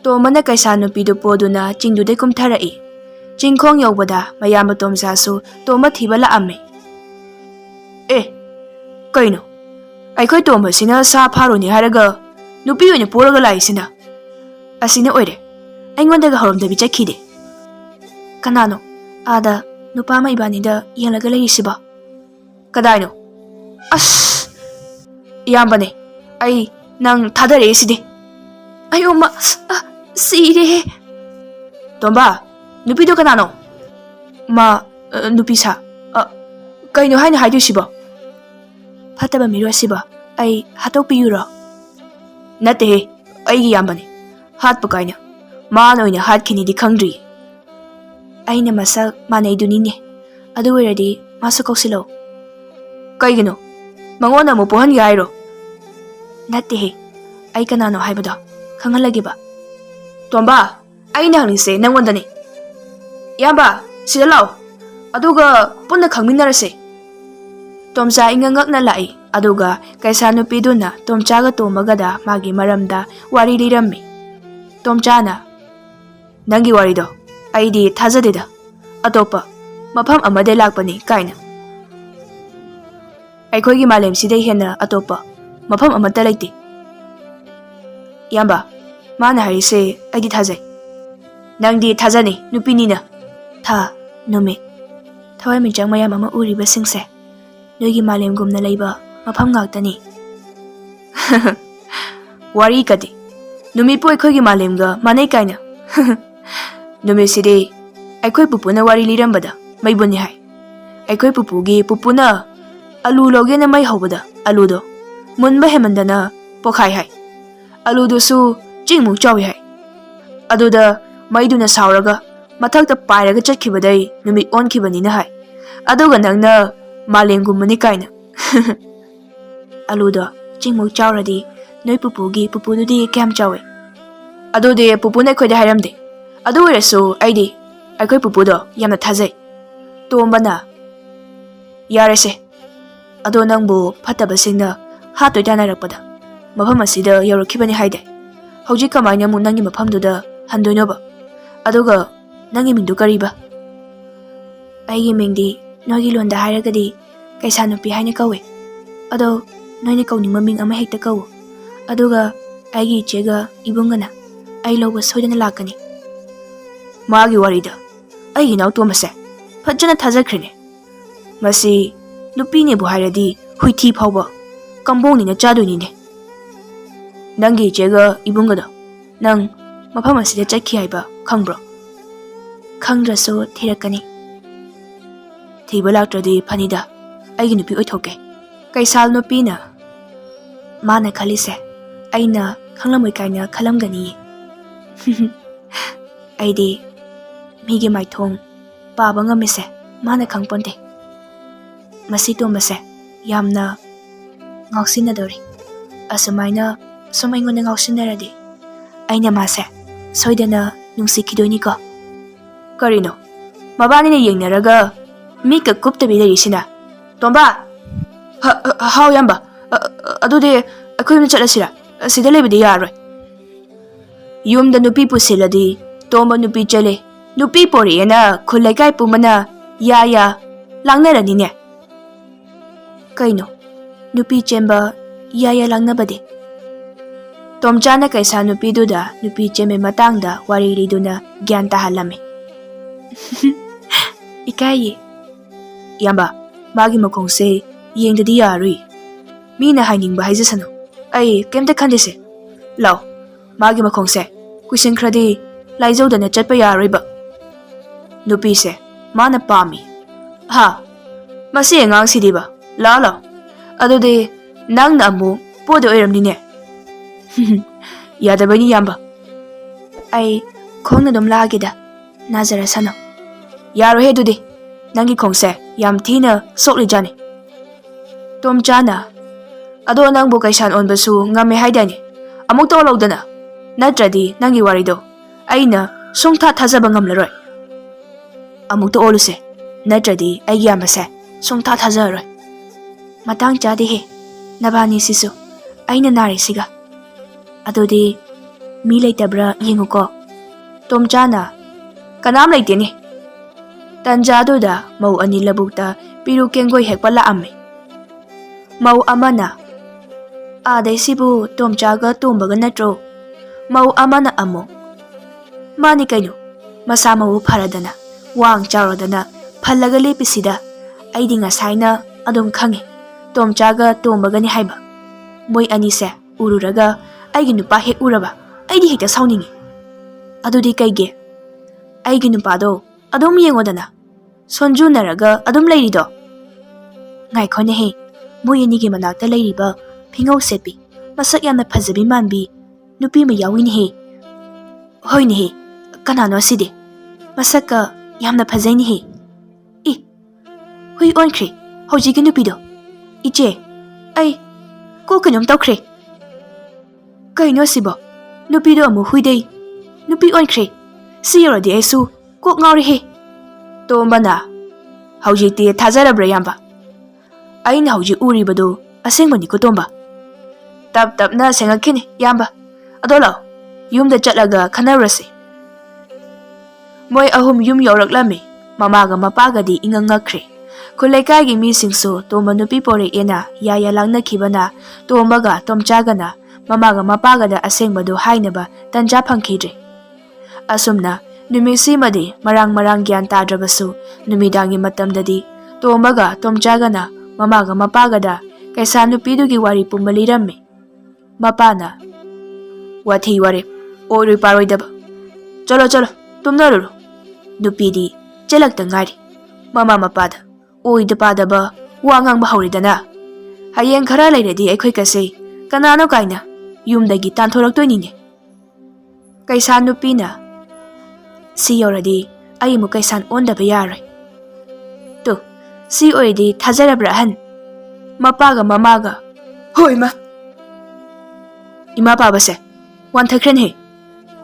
ꯇꯣꯝꯕꯅ ꯀꯩꯁꯥ ꯅꯨꯄꯤꯗꯨ ꯄꯣꯗꯨꯅ ꯆꯤꯡꯗꯨꯗꯩ ꯀꯨꯝꯊꯔꯛꯏ ꯆꯤꯡꯈꯣꯡ ꯌꯧꯕꯗ ꯃꯌꯥꯝꯕ ꯇꯣꯝꯆꯥꯁꯨ ꯇꯣꯝꯕ ꯊꯤꯕ ꯂꯥꯛꯑꯝꯃꯤ ꯑꯦ ꯀꯩꯅꯣ ꯑꯩꯈꯣꯏ ꯇꯣꯝꯕꯁꯤꯅ ꯁꯥ ꯐꯥꯔꯨꯅꯤ ꯍꯥꯏꯔꯒ ꯅꯨꯄꯤ ꯑꯣꯏꯅ ꯄꯣꯔꯒ ꯂꯥꯛꯏꯁꯤꯅ ꯑꯁꯤꯅ ꯑꯣꯏꯔꯦ ꯑꯩꯉꯣꯟꯗꯒ ꯍꯧꯔꯝꯗꯕꯤ ꯆꯠꯈꯤꯗꯦ ꯀꯅꯥꯅꯣ ꯑꯥꯗ ꯅꯨꯄꯥ ꯑꯃ ꯏꯕꯥꯅꯤꯗ ꯌꯦꯡꯂꯒ ꯂꯩꯔꯤꯁꯤꯕꯣ ꯀꯗꯥꯏꯅꯣ ꯑꯁ ꯏꯌꯥꯝꯕꯅꯦ ꯑꯩ ꯅꯪ ꯊꯥꯗꯔꯛꯑꯦ ꯁꯤꯗꯤ ꯑꯌꯣꯝꯃ ꯁꯤꯔꯦ ꯇꯣꯝꯕ ꯅꯨꯄꯤꯗꯣ ꯀꯅꯥꯅꯣ ꯅꯨꯄꯤ ꯁꯥ ꯀꯩꯅꯣ ꯍꯥꯏꯅ ꯍꯥꯏꯗꯣꯏꯁꯤꯕꯣ ꯐꯠꯇꯕ ꯃꯤꯔꯣꯠꯁꯤꯕꯣ ꯑꯩ ꯍꯥꯠꯇꯣꯛꯄꯤꯌꯨꯔꯣ ꯅꯠꯇꯦꯍꯦ ꯑꯩꯒꯤ ꯏꯌꯥꯝꯕꯅꯦ ꯍꯥꯠꯄ ꯀꯥꯏꯅ ꯃꯥꯅ ꯑꯣꯏꯅ ꯍꯥꯠꯈꯤꯅꯤꯗꯤ ꯈꯪꯗ꯭ꯔꯤ ꯑꯩꯅ ꯃꯁꯛ ꯃꯥꯟꯅꯩꯗꯨꯅꯤꯅꯦ ꯑꯗꯨ ꯑꯣꯏꯔꯗꯤ ꯃꯥꯁꯨ ꯀꯧꯁꯤꯜꯂꯛꯎ ꯀꯩꯒꯤꯅꯣ ꯃꯉꯣꯟꯗ ꯑꯃꯨꯛ ꯄꯣꯍꯟꯒꯦ ꯍꯥꯏꯔꯣ ꯅꯠꯇꯦꯍꯦ ꯑꯩ ꯀꯅꯥꯅꯣ ꯍꯥꯏꯕꯗꯣ ꯈꯪꯍꯜꯂꯒꯦꯕ ꯇꯣꯝꯕ ꯑꯩꯅ ꯍꯪꯉꯤꯁꯦ ꯅꯪꯉꯣꯟꯗꯅꯦ ꯏꯌꯥꯝꯕ ꯁꯤꯗ ꯂꯥꯛꯑꯣ ꯑꯗꯨꯒ ꯄꯨꯟꯅ ꯈꯪꯃꯤꯟꯅꯔꯁꯦ ꯇꯣꯝꯆꯥ ꯏꯉꯛꯉꯛꯅ ꯂꯥꯛꯏ ꯑꯗꯨꯒ ꯀꯩꯁꯥ ꯅꯨꯄꯤꯗꯨꯅ ꯇꯣꯝꯆꯥꯒ ꯇꯣꯝꯕꯒꯗ ꯃꯥꯒꯤ ꯃꯔꯝꯗ ꯋꯥꯔꯤ ꯂꯤꯔꯝꯃꯤ ꯇꯣꯝꯆꯥꯅ ꯅꯪꯒꯤ ꯋꯥꯔꯤꯗꯣ ꯑꯩꯗꯤ ꯊꯥꯖꯗꯦꯗ ꯑꯇꯣꯞꯄ ꯃꯐꯝ ꯑꯃꯗꯩ ꯂꯥꯛꯄꯅꯤ ꯀꯥꯏꯅ ꯑꯩꯈꯣꯏꯒꯤ ꯃꯥꯂꯦꯝꯁꯤꯗꯩ ꯍꯦꯟꯅ ꯑꯇꯣꯞꯄ ꯃꯐꯝ ꯑꯃꯠꯇ ꯂꯩꯇꯦ ꯏꯌꯥꯝꯕ ꯃꯥꯅ ꯍꯥꯏꯔꯤꯁꯦ ꯑꯩꯗꯤ ꯊꯥꯖꯩ ꯅꯪꯗꯤ ꯊꯥꯖꯅꯤ ꯅꯨꯄꯤꯅꯤꯅ ꯊꯥ ꯅꯨꯃꯤꯠ ꯊꯋꯥꯟꯃꯤꯆꯥꯛ ꯃꯌꯥꯝ ꯑꯃ ꯎꯔꯤꯕꯁꯤꯡꯁꯦ ꯅꯣꯏꯒꯤ ꯃꯥꯂꯦꯝꯒꯨꯝꯅ ꯂꯩꯕ ꯃꯐꯝ ꯉꯥꯛꯇꯅꯤ ꯋꯥꯔꯤ ꯀꯗꯤ ꯅꯨꯃꯤꯠꯄꯨ ꯑꯩꯈꯣꯏꯒꯤ ꯃꯥꯂꯦꯝꯒ ꯃꯥꯟꯅꯩ ꯀꯥꯏꯅ ꯅꯨꯃꯤꯠꯁꯤꯗꯤ ꯑꯩꯈꯣꯏ ꯄꯨꯄꯨꯅ ꯋꯥꯔꯤ ꯂꯤꯔꯝꯕꯗ ꯃꯩꯕꯨꯟꯅꯤ ꯍꯥꯏ ꯑꯩꯈꯣꯏ ꯄꯨꯄꯨꯒꯤ ꯄꯨꯄꯨꯅ ꯑꯂꯨ ꯂꯧꯒꯦꯅ ꯃꯩ ꯍꯧꯕꯗ ꯑꯂꯨꯗꯣ ꯃꯨꯟꯕ ꯍꯦꯃꯟꯗꯅ ꯄꯣꯈꯥꯏ ꯍꯥꯏ ꯑꯂꯨꯗꯨꯁꯨ ꯆꯤꯡꯃꯨꯛ ꯆꯥꯎꯏ ꯍꯥꯏ ꯑꯗꯨꯗ ꯃꯩꯗꯨꯅ ꯁꯥꯎꯔꯒ ꯃꯊꯛꯇ ꯄꯥꯏꯔꯒ ꯆꯠꯈꯤꯕꯗꯩ ꯅꯨꯃꯤꯠ ꯑꯣꯟꯈꯤꯕꯅꯤꯅ ꯍꯥꯏ ꯑꯗꯨꯒ ꯅꯪꯅ ꯃꯥꯂꯦꯝꯒꯨꯝꯕꯅꯤ ꯀꯥꯏꯅ ꯑꯂꯨꯗꯣ ꯆꯤꯡꯃꯨꯛ ꯆꯥꯎꯔꯗꯤ ꯅꯣꯏ ꯄꯨꯄꯨꯒꯤ ꯄꯨꯄꯨꯗꯨꯗꯤ ꯀꯌꯥꯝ ꯆꯥꯎꯏ ꯑꯗꯨꯗꯤ ꯄꯨꯄꯨꯅ ꯑꯩꯈꯣꯏꯗ ꯍꯥꯏꯔꯝꯗꯦ ꯑꯗꯨ ꯑꯣꯏꯔꯁꯨ ꯑꯩꯗꯤ ꯑꯩꯈꯣꯏ ꯄꯨꯄꯨꯗꯣ ꯌꯥꯝꯅ ꯊꯥꯖꯩ ꯇꯣꯝꯕꯅ ꯌꯥꯔꯦꯁꯦ ꯑꯗꯣ ꯅꯪꯕꯨ ꯐꯠꯇꯕꯁꯤꯡꯅ ꯍꯥꯠꯇꯣꯏ ꯇꯥꯟꯅꯔꯛꯄꯗ ꯃꯐꯝ ꯑꯁꯤꯗ ꯌꯧꯔꯛꯈꯤꯕꯅꯤ ꯍꯥꯏꯗꯦ ꯍꯧꯖꯤꯛ ꯀꯃꯥꯏꯅ ꯑꯃꯨꯛ ꯅꯪꯒꯤ ꯃꯐꯝꯗꯨꯗ ꯍꯟꯗꯣꯏꯅꯣꯕ ꯑꯗꯨꯒ ꯅꯪꯒꯤ ꯃꯤꯡꯗꯨ ꯀꯔꯤꯕ ꯑꯩꯒꯤ ꯃꯤꯡꯗꯤ ꯅꯣꯏꯒꯤ ꯂꯣꯟꯗ ꯍꯥꯏꯔꯒꯗꯤ ꯀꯩꯁꯥ ꯅꯨꯄꯤ ꯍꯥꯏꯅ ꯀꯧꯏ ꯑꯗꯣ ꯅꯣꯏꯅ ꯀꯧꯅꯤꯡꯕ ꯃꯤꯡ ꯑꯃ ꯍꯦꯛꯇ ꯀꯧꯎ ꯑꯗꯨꯒ ꯑꯩꯒꯤ ꯏꯆꯦꯒ ꯏꯕꯨꯡꯒꯅ ꯑꯩ ꯂꯧꯕ ꯁꯣꯏꯗꯅ ꯂꯥꯛꯀꯅꯤ ꯃꯥꯒꯤ ꯋꯥꯔꯤꯗ ꯑꯩꯒꯤ ꯏꯅꯥꯎ ꯇꯣꯝꯕꯁꯦ ꯐꯖꯅ ꯊꯥꯖꯈ꯭ꯔꯦꯅꯦ ꯃꯁꯤ ꯅꯨꯄꯤꯅꯦꯕꯨ ꯍꯥꯏꯔꯗꯤ ꯍꯨꯏꯊꯤ ꯐꯥꯎꯕ ꯀꯝꯕꯣꯡꯅꯤꯅ ꯆꯥꯗꯣꯏꯅꯤꯅꯦ ꯅꯪꯒꯤ ꯏꯆꯦꯒ ꯏꯕꯨꯡꯒꯗꯣ ꯅꯪ ꯃꯐꯝ ꯑꯁꯤꯗ ꯆꯠꯈꯤ ꯍꯥꯏꯕ ꯈꯪꯕ꯭ꯔꯣ ꯈꯪꯗ꯭ꯔꯁꯨ ꯊꯤꯔꯛꯀꯅꯤ ꯊꯤꯕ ꯂꯥꯛꯇ꯭ꯔꯗꯤ ꯐꯅꯤꯗ ꯑꯩꯒꯤ ꯅꯨꯄꯤ ꯑꯣꯏꯊꯣꯛꯀꯦ ꯀꯩꯁꯥꯜ ꯅꯨꯄꯤꯅ ꯃꯥꯅ ꯈꯜꯂꯤꯁꯦ ꯑꯩꯅ ꯈꯪꯂꯝꯃꯣꯏ ꯀꯥꯏꯅ ꯈꯜꯂꯝꯒꯅꯤꯌꯦ ꯑꯩꯗꯤ ꯃꯤꯒꯤ ꯃꯥꯏꯊꯣꯡ ꯄꯥꯕ ꯉꯝꯃꯤꯁꯦ ꯃꯥꯅ ꯈꯪꯄꯣꯟꯇꯦ ꯃꯁꯤ ꯇꯣꯝꯕꯁꯦ ꯌꯥꯝꯅ ꯉꯥꯎꯁꯤꯟꯅꯗꯧꯔꯤ ꯑꯁꯨꯃꯥꯏꯅ ꯁꯨꯝ ꯑꯩꯉꯣꯟꯗ ꯉꯥꯎꯁꯤꯟꯅꯔꯗꯤ ꯑꯩꯅ ꯃꯥꯁꯦ ꯁꯣꯏꯗꯅ ꯅꯨꯡꯁꯤꯈꯤꯗꯣꯏꯅꯤꯀꯣ ꯀꯔꯤꯅꯣ ꯃꯕꯥꯅꯤꯅ ꯌꯦꯡꯅꯔꯒ ꯃꯤꯠꯀ ꯀꯨꯞꯇꯕꯤ ꯂꯩꯔꯤꯁꯤꯅ ꯇꯣꯝꯕ ꯍꯥꯎ ꯌꯥꯝꯕ ꯑꯗꯨꯗꯤ ꯑꯩꯈꯣꯏ ꯌꯨꯝꯗ ꯆꯠꯂꯁꯤꯔ ꯁꯤꯗ ꯂꯩꯕꯗꯤ ꯌꯥꯔꯣꯏ ꯌꯨꯝꯗ ꯅꯨꯄꯤ ꯄꯨꯁꯤꯜꯂꯗꯤ ꯇꯣꯝꯕ ꯅꯨꯄꯤ ꯆꯠꯂꯦ ꯅꯨꯄꯤ ꯄꯣꯔꯛꯑꯦꯅ ꯈꯨꯜ ꯂꯩꯀꯥꯏ ꯄꯨꯝꯕꯅ ꯌꯥ ꯂꯥꯡꯅꯔꯅꯤꯅꯦ ꯀꯩꯅꯣ ꯅꯨꯄꯤ ꯆꯦꯟꯕ ꯌꯥ ꯂꯥꯡꯅꯕꯗꯤ ꯇꯣꯝꯆꯥꯅ ꯀꯩꯁꯥ ꯅꯨꯄꯤꯗꯨꯗ ꯅꯨꯄꯤ ꯆꯦꯟꯕꯩ ꯃꯇꯥꯡꯗ ꯋꯥꯔꯤ ꯂꯤꯗꯨꯅ ꯒ꯭ꯌꯥꯟ ꯇꯥꯍꯜꯂꯝꯃꯤ ꯏꯀꯥꯏꯌꯦ ꯏꯌꯥꯝꯕ ꯃꯥꯒꯤ ꯃꯈꯣꯡꯁꯦ ꯌꯦꯡꯗꯗꯤ ꯌꯥꯔꯣꯏ ꯃꯤꯅ ꯍꯥꯏꯅꯤꯡꯕ ꯍꯥꯏꯖꯁꯅꯨ ꯑꯩ ꯀꯩꯝꯇ ꯈꯟꯗꯦꯁꯦ ꯂꯥꯎ ꯃꯥꯒꯤ ꯃꯈꯣꯡꯁꯦ ꯀꯨꯏꯁꯤꯟꯈ꯭ꯔꯗꯤ ꯂꯥꯏꯖꯧꯗꯅ ꯆꯠꯄ ꯌꯥꯔꯣꯏꯕ ꯅꯨꯄꯤꯁꯦ ꯃꯥꯅ ꯄꯥꯝꯃꯤ ꯍꯥ ꯃꯁꯤ ꯑꯉꯥꯡꯁꯤꯗꯤꯕ ꯂꯥꯎ ꯑꯗꯨꯗꯤ ꯅꯪꯅ ꯑꯃꯨꯛ ꯄꯣꯗ ꯑꯣꯏꯔꯝꯅꯤꯅꯦ ꯌꯥꯗꯕꯩꯅꯤ ꯏꯌꯥꯝꯕ ꯑꯩ ꯈꯣꯡꯅ ꯑꯗꯨꯝ ꯂꯥꯛꯑꯒꯦꯗ ꯅꯥꯖꯔꯁꯅꯨ ꯌꯥꯔꯣꯏꯍꯦ ꯑꯗꯨꯗꯤ ꯅꯪꯒꯤ ꯈꯣꯡꯁꯦ ꯌꯥꯝ ꯊꯤꯅ ꯁꯣꯛꯂꯤꯖꯥꯠꯅꯤ ꯇꯣꯝꯆꯥꯅ ꯑꯗꯣ ꯅꯪꯕꯨ ꯀꯩꯁꯥꯟ ꯑꯣꯟꯕꯁꯨ ꯉꯝꯃꯦ ꯍꯥꯏꯗꯥꯏꯅꯦ ꯑꯃꯨꯛꯇ ꯑꯣꯜꯍꯧꯗꯅ ꯅꯠꯇ꯭ꯔꯗꯤ ꯅꯪꯒꯤ ꯋꯥꯔꯤꯗꯣ ꯑꯩꯅ ꯁꯨꯡꯊꯥ ꯊꯥꯖꯕ ꯉꯝꯂꯔꯣꯏ ꯑꯃꯨꯛꯇ ꯑꯣꯜꯂꯨꯁꯦ ꯅꯠꯇ꯭ꯔꯗꯤ ꯑꯩꯒꯤ ꯏꯌꯥꯝꯕꯁꯦ ꯁꯨꯡꯊꯥ ꯊꯥꯖꯔꯔꯣꯏ ꯃꯇꯥꯡ ꯆꯥꯗꯦꯍꯦ ꯅꯕꯥꯅꯤꯁꯤꯁꯨ ꯑꯩꯅ ꯅꯥꯔꯤꯁꯤꯒ ꯑꯗꯨꯗꯤ ꯃꯤ ꯂꯩꯇꯕ꯭ꯔꯥ ꯌꯦꯡꯉꯨꯀꯣ ꯇꯣꯝꯆꯥꯅ ꯀꯅꯥꯝ ꯂꯩꯇꯦꯅꯦ ꯇꯟꯖꯥꯗꯨꯗ ꯃꯧ ꯑꯅꯤ ꯂꯧꯕꯨꯛꯇ ꯄꯤꯔꯨ ꯀꯦꯡꯒꯣꯏ ꯍꯦꯛꯄ ꯂꯥꯛꯑꯝꯃꯤ ꯃꯧ ꯑꯃꯅ ꯑꯥꯗꯩꯁꯤꯕꯨ ꯇꯣꯝꯆꯥꯒ ꯇꯣꯝꯕꯒ ꯅꯠꯇ꯭ꯔꯣ ꯃꯧ ꯑꯃꯅ ꯑꯃꯨꯛ ꯃꯥꯅꯤ ꯀꯩꯅꯣ ꯃꯁꯥ ꯃꯎ ꯐꯔꯗꯅ ꯋꯥꯡ ꯆꯥꯎꯔꯗꯅ ꯐꯜꯂꯒ ꯂꯦꯞꯄꯤꯁꯤꯗ ꯑꯩꯗꯤ ꯉꯁꯥꯏꯅ ꯑꯗꯨꯝ ꯈꯪꯉꯤ ꯇꯣꯝꯆꯥꯒ ꯇꯣꯝꯕꯒꯅꯤ ꯍꯥꯏꯕ ꯃꯣꯏ ꯑꯅꯤꯁꯦ ꯎꯔꯨꯔꯒ ꯑꯩꯒꯤ ꯅꯨꯄꯥ ꯍꯦꯛ ꯎꯔꯕ ꯑꯩꯗꯤ ꯍꯦꯛꯇ ꯁꯥꯎꯅꯤꯡꯉꯤ ꯑꯗꯨꯗꯤ ꯀꯩꯒꯤ ꯑꯩꯒꯤ ꯅꯨꯄꯥꯗꯣ ꯑꯗꯨꯝ ꯌꯦꯡꯉꯣꯗꯅ ꯁꯣꯟꯖꯨꯅꯔꯒ ꯑꯗꯨꯝ ꯂꯩꯔꯤꯗꯣ ꯉꯥꯏꯈꯣꯅꯦꯍꯦ ꯃꯣꯏ ꯑꯅꯤꯒꯤ ꯃꯅꯥꯛꯇ ꯂꯩꯔꯤꯕ ꯐꯤꯉꯧ ꯁꯦꯠꯄꯤ ꯃꯁꯛ ꯌꯥꯝꯅ ꯐꯖꯕꯤ ꯃꯥꯟꯕꯤ ꯅꯨꯄꯤ ꯑꯃ ꯌꯥꯎꯏꯅꯦꯍꯦ ꯍꯣꯏꯅꯦꯍꯦ ꯀꯅꯥꯅꯣ ꯑꯁꯤꯗꯤ ꯃꯁꯛꯀ ꯌꯥꯝꯅ ꯐꯖꯩꯅꯦꯍꯦ ꯏ ꯍꯨꯏ ꯑꯣꯟꯈ꯭ꯔꯦ ꯍꯧꯖꯤꯛꯀꯤ ꯅꯨꯄꯤꯗꯣ ꯏꯆꯦ ꯑꯩ ꯀꯣꯛ ꯀꯩꯅꯣꯝ ꯇꯧꯈ꯭ꯔꯦ ꯀꯩꯅꯣ ꯁꯤꯕꯣ ꯅꯨꯄꯤꯗꯣ ꯑꯃꯨꯛ ꯍꯨꯏꯗꯩ ꯅꯨꯄꯤ ꯑꯣꯟꯈ꯭ꯔꯦ ꯁꯤ ꯌꯧꯔꯗꯤ ꯑꯩꯁꯨ ꯀꯣꯛ ꯉꯥꯎꯔꯦꯍꯦ ꯇꯣꯝꯕꯅ ꯍꯧꯖꯤꯛꯇꯤ ꯊꯥꯖꯔꯕ꯭ꯔꯥ ꯏꯌꯥꯝꯕ ꯑꯩꯅ ꯍꯧꯖꯤꯛ ꯎꯔꯤꯕꯗꯨ ꯑꯁꯦꯡꯕꯅꯤꯀꯣ ꯇꯣꯝꯕ ꯇꯞ ꯇꯞꯅ ꯁꯦꯡꯉꯛꯈꯤꯅꯤ ꯏꯌꯥꯝꯕ ꯑꯗꯣ ꯂꯥꯛꯑꯣ ꯌꯨꯝꯗ ꯆꯠꯂꯒ ꯈꯟꯅꯔꯨꯔꯁꯤ ꯃꯣꯏ ꯑꯍꯨꯝ ꯌꯨꯝ ꯌꯧꯔꯛꯂꯝꯃꯤ ꯃꯃꯥꯒ ꯃꯄꯥꯒꯗꯤ ꯏꯉꯛ ꯉꯛꯈ꯭ꯔꯦ ꯈꯨꯜꯂꯩꯀꯥꯏꯒꯤ ꯃꯤꯁꯤꯡꯁꯨ ꯇꯣꯝꯕ ꯅꯨꯄꯤ ꯄꯣꯔꯛꯑꯦꯅ ꯌꯥꯌꯥ ꯂꯥꯡꯅꯈꯤꯕꯅ ꯇꯣꯝꯕꯒ ꯇꯣꯝꯆꯥꯒꯅ ꯃꯃꯥꯒ ꯃꯄꯥꯒꯗ ꯑꯁꯦꯡꯕꯗꯨ ꯍꯥꯏꯅꯕ ꯇꯟꯖꯥ ꯐꯪꯈꯤꯗ꯭ꯔꯦ ꯑꯁꯨꯝꯅ ꯅꯨꯃꯤꯠꯁꯤꯃꯗꯤ ꯃꯔꯥꯡ ꯒ꯭ꯌꯥꯟ ꯇꯥꯗ꯭ꯔꯕꯁꯨ ꯅꯨꯃꯤꯗꯥꯡꯒꯤ ꯃꯇꯝꯗꯗꯤ ꯇꯣꯝꯕꯒ ꯇꯣꯝꯆꯥꯒꯅ ꯃꯃꯥꯒ ꯃꯄꯥꯒꯗ ꯀꯩꯁꯥ ꯅꯨꯄꯤꯗꯨꯒꯤ ꯋꯥꯔꯤ ꯄꯨꯝꯕ ꯂꯤꯔꯝꯃꯤ ꯃꯄꯥꯅ ꯋꯥꯊꯤ ꯋꯥꯔꯦꯞ ꯑꯣꯏꯔꯣꯏ ꯄꯥꯔꯣꯏꯗꯕ ꯆꯠꯂꯣ ꯆꯠꯂꯣ ꯇꯨꯝꯅꯔꯨꯔꯣ ꯅꯨꯄꯤꯗꯤ ꯆꯦꯜꯂꯛꯇ ꯉꯥꯏꯔꯤ ꯃꯃꯥ ꯃꯄꯥꯗ ꯑꯣꯏꯗ ꯄꯥꯗꯕ ꯋꯥ ꯉꯥꯡꯕ ꯍꯧꯔꯤꯗꯅ ꯍꯌꯦꯡ ꯈꯔ ꯂꯩꯔꯗꯤ ꯑꯩꯈꯣꯏ ꯀꯁꯦ ꯀꯅꯥꯅꯣ ꯀꯥꯏꯅ ꯌꯨꯝꯗꯒꯤ ꯇꯥꯟꯊꯣꯔꯛꯇꯣꯏꯅꯤꯅꯦ ꯀꯩꯁꯥ ꯅꯨꯄꯤꯅ ꯁꯤ ꯌꯧꯔꯗꯤ ꯑꯩ ꯑꯃꯨꯛ ꯀꯩꯁꯥꯟ ꯑꯣꯟꯗꯕ ꯌꯥꯔꯣꯏ ꯇꯨ ꯁꯤ ꯑꯣꯏꯔꯗꯤ ꯊꯥꯖꯔꯕ꯭ꯔꯥ ꯑꯍꯟ ꯃꯄꯥꯒ ꯃꯃꯥꯒ ꯍꯣꯏ ꯏꯃꯥ ꯄꯥꯕꯁꯦ ꯋꯥꯟꯊꯈ꯭ꯔꯦꯅꯦꯍꯦ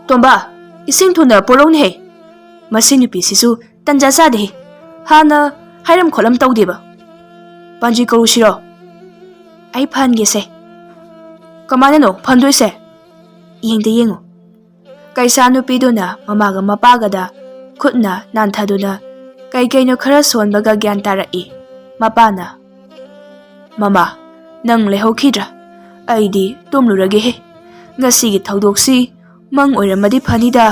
ꯇꯣꯝꯕꯥ ꯏꯁꯤꯡ ꯊꯨꯅ ꯄꯣꯔꯧꯅꯦꯍꯦ ꯃꯁꯤ ꯅꯨꯄꯤꯁꯤꯁꯨ ꯇꯟꯖꯥ ꯆꯥꯗꯦꯍꯦ ꯍꯥꯟꯅ ꯍꯥꯏꯔꯝ ꯈꯣꯠꯂꯝ ꯇꯧꯗꯦꯕ ꯄꯥꯟꯖꯤ ꯀꯧꯔꯨꯁꯤꯔꯣ ꯑꯩ ꯐꯍꯟꯒꯦꯁꯦ ꯀꯃꯥꯏꯅꯅꯣ ꯐꯟꯗꯣꯏꯁꯦ ꯌꯦꯡꯗ ꯌꯦꯡꯉꯨ ꯀꯩꯁꯥ ꯅꯨꯄꯤꯗꯨꯅ ꯃꯃꯥꯒ ꯃꯄꯥꯒꯗ ꯈꯨꯠꯅ ꯅꯥꯟꯊꯗꯨꯅ ꯀꯩꯀꯩꯅꯣ ꯈꯔ ꯁꯣꯟꯕꯒ ꯒ꯭ꯌꯥꯟ ꯇꯥꯔꯛꯏ ꯃꯄꯥꯅ ꯃꯃꯥ ꯅꯪ ꯂꯩꯍꯧꯈꯤꯗ꯭ꯔꯥ ꯑꯩꯗꯤ ꯇꯨꯝꯂꯨꯔꯒꯦꯍꯦ ꯉꯁꯤꯒꯤ ꯊꯧꯗꯣꯛꯁꯤ ꯃꯪ ꯑꯣꯏꯔꯝꯃꯗꯤ ꯐꯅꯤꯗ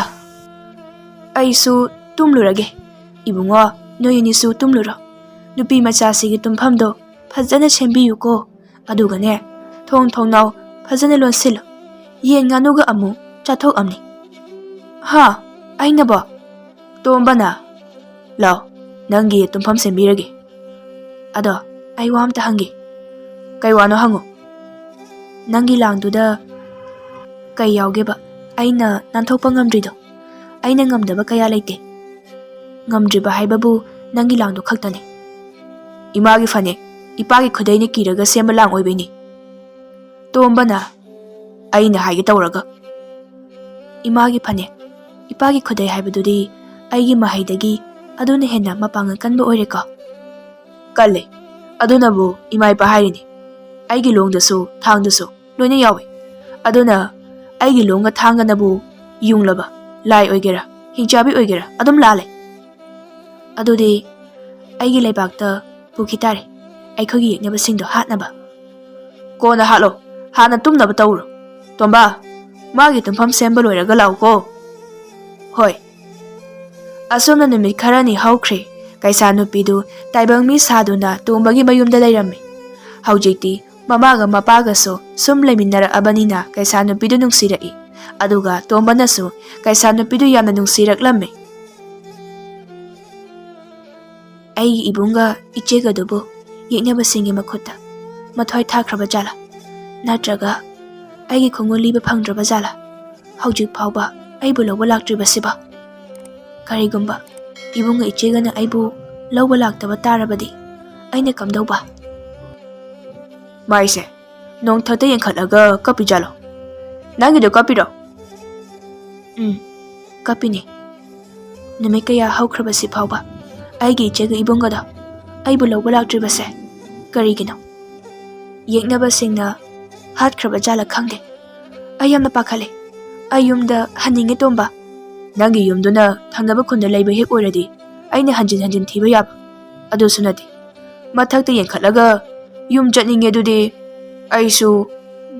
ꯑꯩꯁꯨ ꯇꯨꯝꯂꯨꯔꯒꯦ ꯏꯕꯨꯡꯉꯣ ꯅꯣꯏ ꯑꯅꯤꯁꯨ ꯇꯨꯝꯂꯨꯔꯣ ꯅꯨꯄꯤ ꯃꯆꯥꯁꯤꯒꯤ ꯇꯨꯝꯐꯝꯗꯣ ꯐꯖꯅ ꯁꯦꯝꯕꯤꯌꯨꯀꯣ ꯑꯗꯨꯒꯅꯦ ꯊꯣꯡ ꯊꯣꯡꯅꯥꯎ ꯐꯖꯅ ꯂꯣꯟꯁꯤꯜꯂꯨ ꯌꯦꯟ ꯉꯥꯅꯨꯒ ꯑꯃꯨꯛ ꯆꯥꯊꯣꯛꯑꯝꯅꯤ ꯍꯥ ꯑꯩꯅꯕꯣ ꯇꯣꯝꯕꯅ ꯂꯥꯎ ꯅꯪꯒꯤ ꯇꯨꯝꯐꯝ ꯁꯦꯝꯕꯤꯔꯒꯦ ꯑꯗꯣ ꯑꯩ ꯋꯥ ꯑꯝꯇ ꯍꯪꯒꯦ ꯀꯩ ꯋꯥꯅꯣ ꯍꯪꯉꯨ ꯅꯪꯒꯤ ꯂꯥꯡꯗꯨꯗ ꯀꯩ ꯌꯥꯎꯒꯦꯕ ꯑꯩꯅ ꯅꯥꯟꯊꯣꯛꯄ ꯉꯝꯗ꯭ꯔꯤꯗꯣ ꯑꯩꯅ ꯉꯝꯗꯕ ꯀꯌꯥ ꯂꯩꯇꯦ ꯉꯝꯗ꯭ꯔꯤꯕ ꯍꯥꯏꯕꯕꯨ ꯅꯪꯒꯤ ꯂꯥꯡꯗꯨ ꯈꯛꯇꯅꯤ ꯏꯃꯥꯒꯤ ꯐꯅꯦꯛ ꯏꯄꯥꯒꯤ ꯈꯨꯗꯩꯅ ꯀꯤꯔꯒ ꯁꯦꯝꯕ ꯂꯥꯡ ꯑꯣꯏꯕꯩꯅꯤ ꯇꯣꯝꯕꯅ ꯑꯩꯅ ꯍꯥꯏꯒꯦ ꯇꯧꯔꯒ ꯏꯃꯥꯒꯤ ꯐꯅꯦꯛ ꯏꯄꯥꯒꯤ ꯈꯨꯗꯩ ꯍꯥꯏꯕꯗꯨꯗꯤ ꯑꯩꯒꯤ ꯃꯍꯩꯗꯒꯤ ꯑꯗꯨꯅ ꯍꯦꯟꯅ ꯃꯄꯥꯡꯒꯜ ꯀꯟꯕ ꯑꯣꯏꯔꯦꯀꯣ ꯀꯜꯂꯦ ꯑꯗꯨꯅꯕꯨ ꯏꯃꯥ ꯏꯄꯥ ꯍꯥꯏꯔꯤꯅꯤ ꯑꯩꯒꯤ ꯂꯣꯡꯗꯁꯨ ꯊꯥꯡꯗꯁꯨ ꯂꯣꯏꯅ ꯌꯥꯎꯏ ꯑꯗꯨꯅ ꯑꯩꯒꯤ ꯂꯣꯡꯒ ꯊꯥꯡꯒꯅꯕꯨ ꯌꯨꯡꯂꯕ ꯂꯥꯏ ꯑꯣꯏꯒꯦꯔꯥ ꯍꯤꯡꯆꯥꯕꯤ ꯑꯣꯏꯒꯦꯔꯥ ꯑꯗꯨꯝ ꯂꯥꯜꯂꯦ ꯑꯗꯨꯗꯤ ꯑꯩꯒꯤ ꯂꯩꯕꯥꯛꯇ ꯄꯨꯈꯤ ꯇꯥꯔꯦ ꯑꯩꯈꯣꯏꯒꯤ ꯌꯦꯛꯅꯕꯁꯤꯡꯗꯣ ꯍꯥꯠꯅꯕ ꯀꯣꯟꯅ ꯍꯥꯠꯂꯣ ꯍꯥꯟꯅ ꯇꯨꯝꯅꯕ ꯇꯧꯔꯣ ꯇꯣꯝꯕꯥ ꯃꯥꯒꯤ ꯇꯨꯝꯐꯝ ꯁꯦꯝꯕ ꯂꯣꯏꯔꯒ ꯂꯥꯛꯎꯀꯣ ꯍꯣꯏ ꯑꯁꯨꯝꯅ ꯅꯨꯃꯤꯠ ꯈꯔꯅꯤ ꯍꯧꯈ꯭ꯔꯦ ꯀꯩꯁꯥ ꯅꯨꯄꯤꯗꯨ ꯇꯥꯏꯕꯪ ꯃꯤ ꯁꯥꯗꯨꯅ ꯇꯣꯝꯕꯒꯤ ꯃꯌꯨꯝꯗ ꯂꯩꯔꯝꯃꯤ ꯍꯧꯖꯤꯛꯇꯤ ꯃꯃꯥꯒ ꯃꯄꯥꯒꯁꯨ ꯁꯨꯝ ꯂꯩꯃꯤꯟꯅꯔꯛꯑꯕꯅꯤꯅ ꯀꯩꯁꯥ ꯅꯨꯄꯤꯗꯨ ꯅꯨꯡꯁꯤꯔꯛꯏ ꯑꯗꯨꯒ ꯇꯣꯝꯕꯅꯁꯨ ꯀꯩꯁꯥ ꯅꯨꯄꯤꯗꯨ ꯌꯥꯝꯅ ꯅꯨꯡꯁꯤꯔꯛꯂꯝꯃꯤ ꯑꯩꯒꯤ ꯏꯕꯨꯡꯒ ꯏꯆꯦꯒꯗꯨꯕꯨ ꯌꯦꯛꯅꯕꯁꯤꯡꯒꯤ ꯃꯈꯨꯠꯇ ꯃꯊ꯭ꯋꯥꯏ ꯊꯥꯈ꯭ꯔꯕ ꯖꯥꯠꯂꯥ ꯅꯠꯇ꯭ꯔꯒ ꯑꯩꯒꯤ ꯈꯣꯡꯒꯨꯜ ꯂꯤꯕ ꯐꯪꯗ꯭ꯔꯕ ꯖꯥꯠꯂꯥ ꯍꯧꯖꯤꯛ ꯐꯥꯎꯕ ꯑꯩꯕꯨ ꯂꯧꯕ ꯂꯥꯛꯇ꯭ꯔꯤꯕꯁꯤꯕ? ꯀꯔꯤꯒꯨꯝꯕ ꯏꯕꯨꯡꯒ ꯏꯆꯦꯒꯅ ꯑꯩꯕꯨ ꯂꯧꯕ ꯂꯥꯛꯇꯕ ꯇꯥꯔꯕꯗꯤ ꯑꯩꯅ ꯀꯝꯗꯧꯕ? ꯃꯥꯏꯁꯦ ꯅꯣꯡꯊꯛꯇ ꯌꯦꯡꯈꯠꯂꯒ ꯀꯞꯄꯤꯖꯥꯠꯂꯣ? ꯅꯪꯒꯤꯗꯣ ꯀꯞꯄꯤꯔꯣ? ꯀꯞꯄꯤꯅꯤ. ꯅꯨꯃꯤꯠ ꯀꯌꯥ ꯍꯧꯈ꯭ꯔꯕꯁꯤ ꯐꯥꯎꯕ ꯑꯩꯒꯤ ꯏꯆꯦꯒ ꯏꯕꯨꯡꯒꯗꯣ ꯑꯩꯕꯨ ꯂꯧꯕ ꯂꯥꯛꯇ꯭ꯔꯤꯕꯁꯦ ꯀꯔꯤꯒꯤꯅꯣ? ꯌꯦꯛꯅꯕꯁꯤꯡꯅ ꯍꯥꯠꯈ꯭ꯔꯕ ꯖꯥꯠꯂꯥ ꯈꯪꯗꯦ. ꯑꯩ ꯌꯥꯝꯅ ꯄꯥꯈꯠꯂꯦ. ꯑꯩ ꯌꯨꯝꯗ ꯍꯟꯅꯤꯡꯉꯦ ꯇꯣꯝꯕ. ꯅꯪꯒꯤ ꯌꯨꯝꯗꯨꯅ ꯊꯪꯅꯕ ꯈꯨꯟꯗ ꯂꯩꯕ ꯍꯦꯛ ꯑꯣꯏꯔꯗꯤ ꯑꯩꯅ ꯍꯟꯖꯤꯟ ꯍꯟꯖꯤꯟ ꯊꯤꯕ ꯌꯥꯕ. ꯑꯗꯨꯁꯨ ꯅꯠꯇꯦ. ꯃꯊꯛꯇ ꯌꯦꯡꯈꯠꯂꯒ ꯌꯨꯝ ꯆꯠꯅꯤꯡꯉꯦ ꯑꯗꯨꯗꯤ ꯑꯩꯁꯨ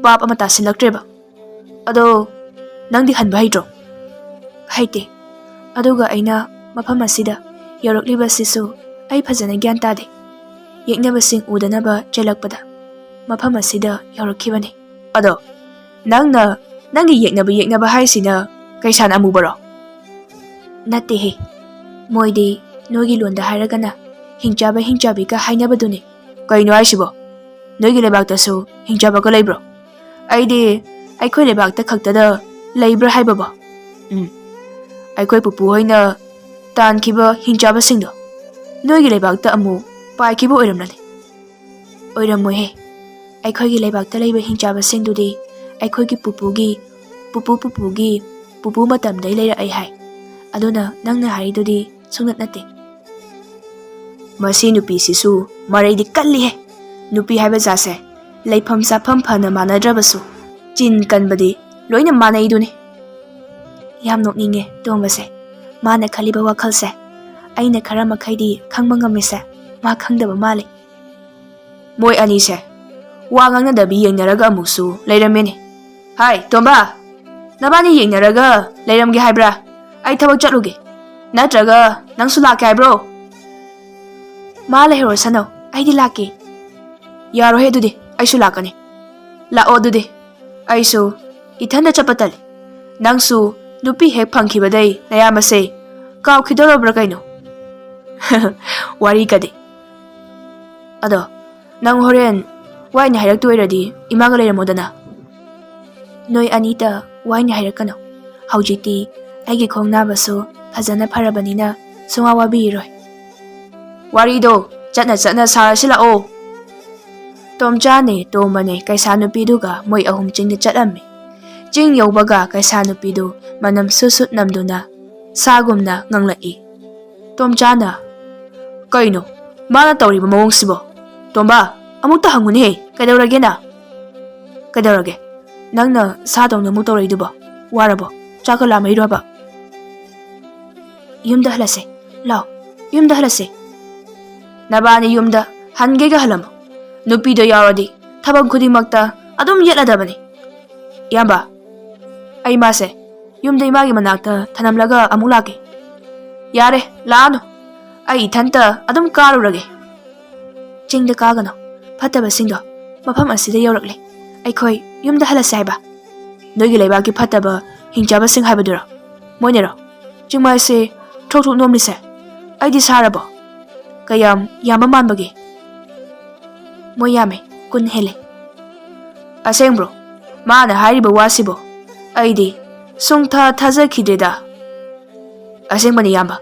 ꯕꯥꯞ ꯑꯃ ꯇꯥꯁꯤꯜꯂꯛꯇ꯭ꯔꯦꯕ. ꯑꯗꯣ ꯅꯪꯗꯤ ꯍꯟꯕ ꯍꯩꯇ꯭ꯔꯣ? ꯍꯩꯇꯦ. ꯑꯗꯨꯒ ꯑꯩꯅ ꯃꯐꯝ ꯑꯁꯤꯗ ꯌꯧꯔꯛꯂꯤꯕꯁꯤꯁꯨ ꯑꯩ ꯐꯖꯅ ꯒ꯭ꯌꯥꯟ ꯇꯥꯗꯦ. ꯌꯦꯛꯅꯕꯁꯤꯡ ꯎꯗꯅꯕ ꯆꯦꯜꯂꯛꯄꯗ ꯃꯐꯝ ꯑꯁꯤꯗ ꯌꯧꯔꯛꯈꯤꯕꯅꯤ. ꯑꯗꯣ ꯅꯪꯒꯤ ꯌꯦꯛꯅꯕ ꯍꯥꯏꯁꯤꯅ ꯀꯩꯁꯥꯟ ꯑꯃꯨꯕꯔꯣ? ꯅꯠꯇꯦꯍꯦ. ꯃꯣꯏꯗꯤ ꯅꯣꯏꯒꯤ ꯂꯣꯟꯗ ꯍꯥꯏꯔꯒꯅ ꯍꯤꯡꯆꯥꯕ ꯍꯤꯡꯆꯥꯕꯤꯒ ꯍꯥꯏꯅꯕꯗꯨꯅꯤ. ꯀꯩꯅꯣ ꯍꯥꯏꯁꯤꯕꯣ? ꯅꯣꯏꯒꯤ ꯂꯩꯕꯥꯛꯇꯁꯨ ꯍꯤꯡꯆꯥꯕꯒ ꯂꯩꯕ꯭ꯔꯣ? ꯑꯩꯗꯤ ꯑꯩꯈꯣꯏ ꯂꯩꯕꯥꯛꯇ ꯈꯛꯇꯗ ꯂꯩꯕ꯭ꯔꯥ ꯍꯥꯏꯕꯕꯣ. ꯑꯩꯈꯣই ꯄꯨꯄꯨ ꯍꯣꯏꯅ ꯇꯥꯟꯈꯤꯕ ꯍꯤꯡꯆꯥꯕꯁꯤꯡꯗꯣ ꯅꯣꯏꯒꯤ ꯂꯩꯕꯥꯛꯇ ꯑꯃꯨꯛ ꯄꯥꯏꯈꯤꯕ ꯑꯣꯏꯔꯝꯂꯅꯤ. ꯑꯣꯏꯔꯝꯃꯣꯏꯍꯦ. ꯑꯩꯈꯣꯏꯒꯤ ꯂꯩꯕꯥꯛꯇ ꯂꯩꯕ ꯍꯤꯡꯆꯥꯕꯁꯤꯡꯗꯨꯗꯤ ꯑꯩꯈꯣꯏꯒꯤ ꯄꯨꯄꯨꯒꯤ ꯄꯨꯄꯨ ꯃꯇꯝꯗꯩ ꯂꯩꯔꯛꯑꯦ ꯍꯥꯏ. ꯑꯗꯨꯅ ꯅꯪꯅ ꯍꯥꯏꯔꯤꯗꯨꯗꯤ ꯁꯨꯡꯅꯠ ꯅꯠꯇꯦ. ꯃꯁꯤ ꯅꯨꯄꯤꯁꯤꯁꯨ ꯃꯔꯩꯗꯤ ꯀꯜꯂꯤꯍꯦ. ꯅꯨꯄꯤ ꯍꯥꯏꯕ ꯖꯥꯠꯁꯦ ꯂꯩꯐꯝ ꯆꯥꯐꯝ ꯐꯅ ꯃꯥꯟꯅꯗ꯭ꯔꯕꯁꯨ ꯆꯤꯟ ꯀꯟꯕꯗꯤ ꯂꯣꯏꯅ ꯃꯥꯟꯅꯩꯗꯨꯅꯤ. ꯌꯥꯝ ꯅꯣꯛꯅꯤꯡꯉꯦ ꯇꯣꯝꯕꯁꯦ. ꯃꯥꯅ ꯈꯜꯂꯤꯕ ꯋꯥꯈꯜꯁꯦ ꯑꯩꯅ ꯈꯔ ꯃꯈꯩꯗꯤ ꯈꯪꯕ ꯉꯝꯃꯤꯁꯦ ꯃꯥ ꯈꯪꯗꯕ ꯃꯥꯜꯂꯤ. ꯃꯣꯏ ꯑꯅꯤꯁꯦ ꯋꯥ ꯉꯥꯡꯅꯗꯕꯤ ꯌꯦꯡꯅꯔꯒ ꯑꯃꯨꯛꯁꯨ ꯂꯩꯔꯝꯃꯦꯅꯦ. ꯍꯥꯏ ꯇꯣꯝꯕ, ꯅꯕꯥꯅꯤ ꯌꯦꯡꯅꯔꯒ ꯂꯩꯔꯝꯒꯦ ꯍꯥꯏꯕ꯭ꯔꯥ? ꯑꯩ ꯊꯕꯛ ꯆꯠꯂꯨꯒꯦ. ꯅꯠꯇ꯭ꯔꯒ ꯅꯪꯁꯨ ꯂꯥꯛꯀꯦ ꯍꯥꯏꯕ꯭ꯔో? ꯃꯥ ꯂꯩꯍꯧꯔꯁꯅꯨ, ꯑꯩꯗꯤ ꯂꯥꯛꯀꯦ. ꯌꯥꯔꯣꯏꯍꯦ ꯑꯗꯨꯗꯤ ꯑꯩꯁꯨ ꯂꯥꯛꯀꯅꯤ. ꯂꯥꯛꯑꯣ ꯑꯗꯨꯗꯤ. ꯑꯩꯁꯨ ꯏꯊꯟꯗ ꯆꯠꯄ ꯇꯜꯂꯤ. ꯅꯪꯁꯨ ꯅꯨꯄꯤ ꯍꯦꯛ ꯐꯪꯈꯤꯕꯗꯩ ꯅꯌꯥꯝꯕꯁꯦ ꯀꯥꯎꯈꯤꯗꯧꯔꯕ꯭ꯔꯥ ꯀꯩꯅꯣ? ꯋꯥꯔꯤꯒꯗꯤ. ꯑꯗꯣ ꯅꯪ ꯍꯣꯔꯦꯟ ꯋꯥꯏꯅ ꯍꯥꯏꯔꯛꯇꯣꯏꯔꯗꯤ ꯏꯃꯥꯒ ꯂꯩꯔꯝꯃꯣꯗꯅ. ꯅꯣꯏ ꯑꯅꯤꯇ ꯋꯥꯏꯅ ꯍꯥꯏꯔꯛꯀꯅꯨ. ꯍꯧꯖꯤꯛꯇꯤ ꯑꯩꯒꯤ ꯈꯣꯡ ꯅꯥꯕꯁꯨ ꯐꯖꯅ ꯐꯔꯕꯅꯤꯅ ꯁꯨꯡꯋꯥ ꯋꯥꯕꯤꯔꯣꯏ. ꯋꯥꯔꯤꯗꯣ ꯆꯠꯅ ꯁꯥꯔꯁꯤ ꯂꯥꯛꯑꯣ. ꯇꯣꯝꯆꯥꯅꯦ, ꯇꯣꯝꯕꯅꯦ, ꯀꯩꯁꯥ ꯅꯨꯄꯤꯗꯨꯒ ꯃꯣꯏ ꯑꯍꯨꯝ ꯆꯤꯡꯗ ꯆꯠꯂꯝꯃꯤ. ꯆꯤꯡ ꯌꯧꯕꯒ ꯀꯩꯁꯥ ꯅꯨꯄꯤꯗꯨ ꯃꯅꯝ ꯁꯨꯠ ꯅꯝꯗꯨꯅ ꯁꯥꯒꯨꯝꯅ ꯉꯪꯂꯛꯏ. ꯇꯣꯝꯆꯥꯅ, ꯀꯩꯅꯣ ꯃꯥꯅ ꯇꯧꯔꯤꯕ ꯃꯑꯣꯡꯁꯤꯕꯣ? ꯇꯣꯝꯕ, ꯑꯃꯨꯛꯇ ꯍꯪꯉꯨꯅꯦꯍꯦ. ꯀꯩꯗꯧꯔꯒꯦꯅ? ꯀꯩꯗꯧꯔꯒꯦ? ꯅꯪꯅ ꯁꯥꯗꯧꯅ ꯑꯃꯨꯛ ꯇꯧꯔꯛꯏꯗꯨꯕꯣ? ꯋꯥꯔꯕꯣ? ꯆꯥꯛꯀ ꯂꯥꯝꯃꯛꯏꯔꯣꯕ? ꯌꯨꯝꯗ ꯍꯜꯂꯁꯦ. ꯂꯥꯛꯑꯣ, ꯌꯨꯝꯗ ꯍꯜꯂꯁꯦ. ꯅꯕꯥꯅꯤ ꯌꯨꯝꯗ ꯍꯟꯒꯦꯒ ꯍꯜꯂꯝꯃꯣ. ꯅꯨꯄꯤꯗꯣ ꯌꯥꯎꯔꯗꯤ ꯊꯕꯛ ꯈꯨꯗꯤꯡꯃꯛꯇ ꯑꯗꯨꯝ ꯌꯦꯠꯂꯗꯕꯅꯤ. ꯏꯌꯥꯝꯕ, ꯑꯩ ꯃꯥꯁꯦ ꯌꯨꯝꯗ ꯏꯃꯥꯒꯤ ꯃꯅꯥꯛꯇ ꯊꯅꯝꯂꯒ ꯑꯃꯨꯛ ꯂꯥꯛꯀꯦ. ꯌꯥꯔꯦ, ꯂꯥꯛꯑꯅꯨ. ꯑꯩ ꯏꯊꯟꯇ ꯑꯗꯨꯝ ꯀꯥꯔꯨꯔꯒꯦ. ꯆꯤꯡꯗ ꯀꯥꯒꯅꯣ. ꯐꯠꯇꯕꯁꯤꯡꯗꯣ ꯃꯐꯝ ꯑꯁꯤꯗ ꯌꯧꯔꯛꯂꯦ. ꯑꯩꯈꯣꯏ ꯌꯨꯝꯗ ꯍꯜꯂꯁꯦ ꯍꯥꯏꯕ. ꯅꯣꯏꯒꯤ ꯂꯩꯕꯥꯛꯀꯤ ꯐꯠꯇꯕ ꯍꯤꯡꯆꯥꯕꯁꯤꯡ ꯍꯥꯏꯕꯗꯨꯔꯣ? ꯃꯣꯏꯅꯔꯣ ꯆꯤꯡꯃꯥꯏꯁꯦ ꯊ꯭ꯔꯣꯛ ꯅꯣꯝꯂꯤꯁꯦ? ꯑꯩꯗꯤ ꯁꯥꯔꯕꯣ? ꯀꯌꯥꯝ ꯌꯥꯝꯕ ꯃꯥꯟꯕꯒꯦ? ꯃꯣꯏ ꯌꯥꯝꯃꯦ, 10 ꯍꯦꯜꯂꯦ. ꯑꯁꯦꯡꯕ꯭ꯔꯣ ꯃꯥꯅ ꯍꯥꯏꯔꯤꯕ ꯋꯥꯁꯤꯕꯣ? ꯑꯩꯗꯤ ꯊꯥꯖꯈꯤꯗ꯭ꯔꯦꯗ. ꯑꯁꯦꯡꯕꯅꯤ ꯏꯌꯥꯝꯕ,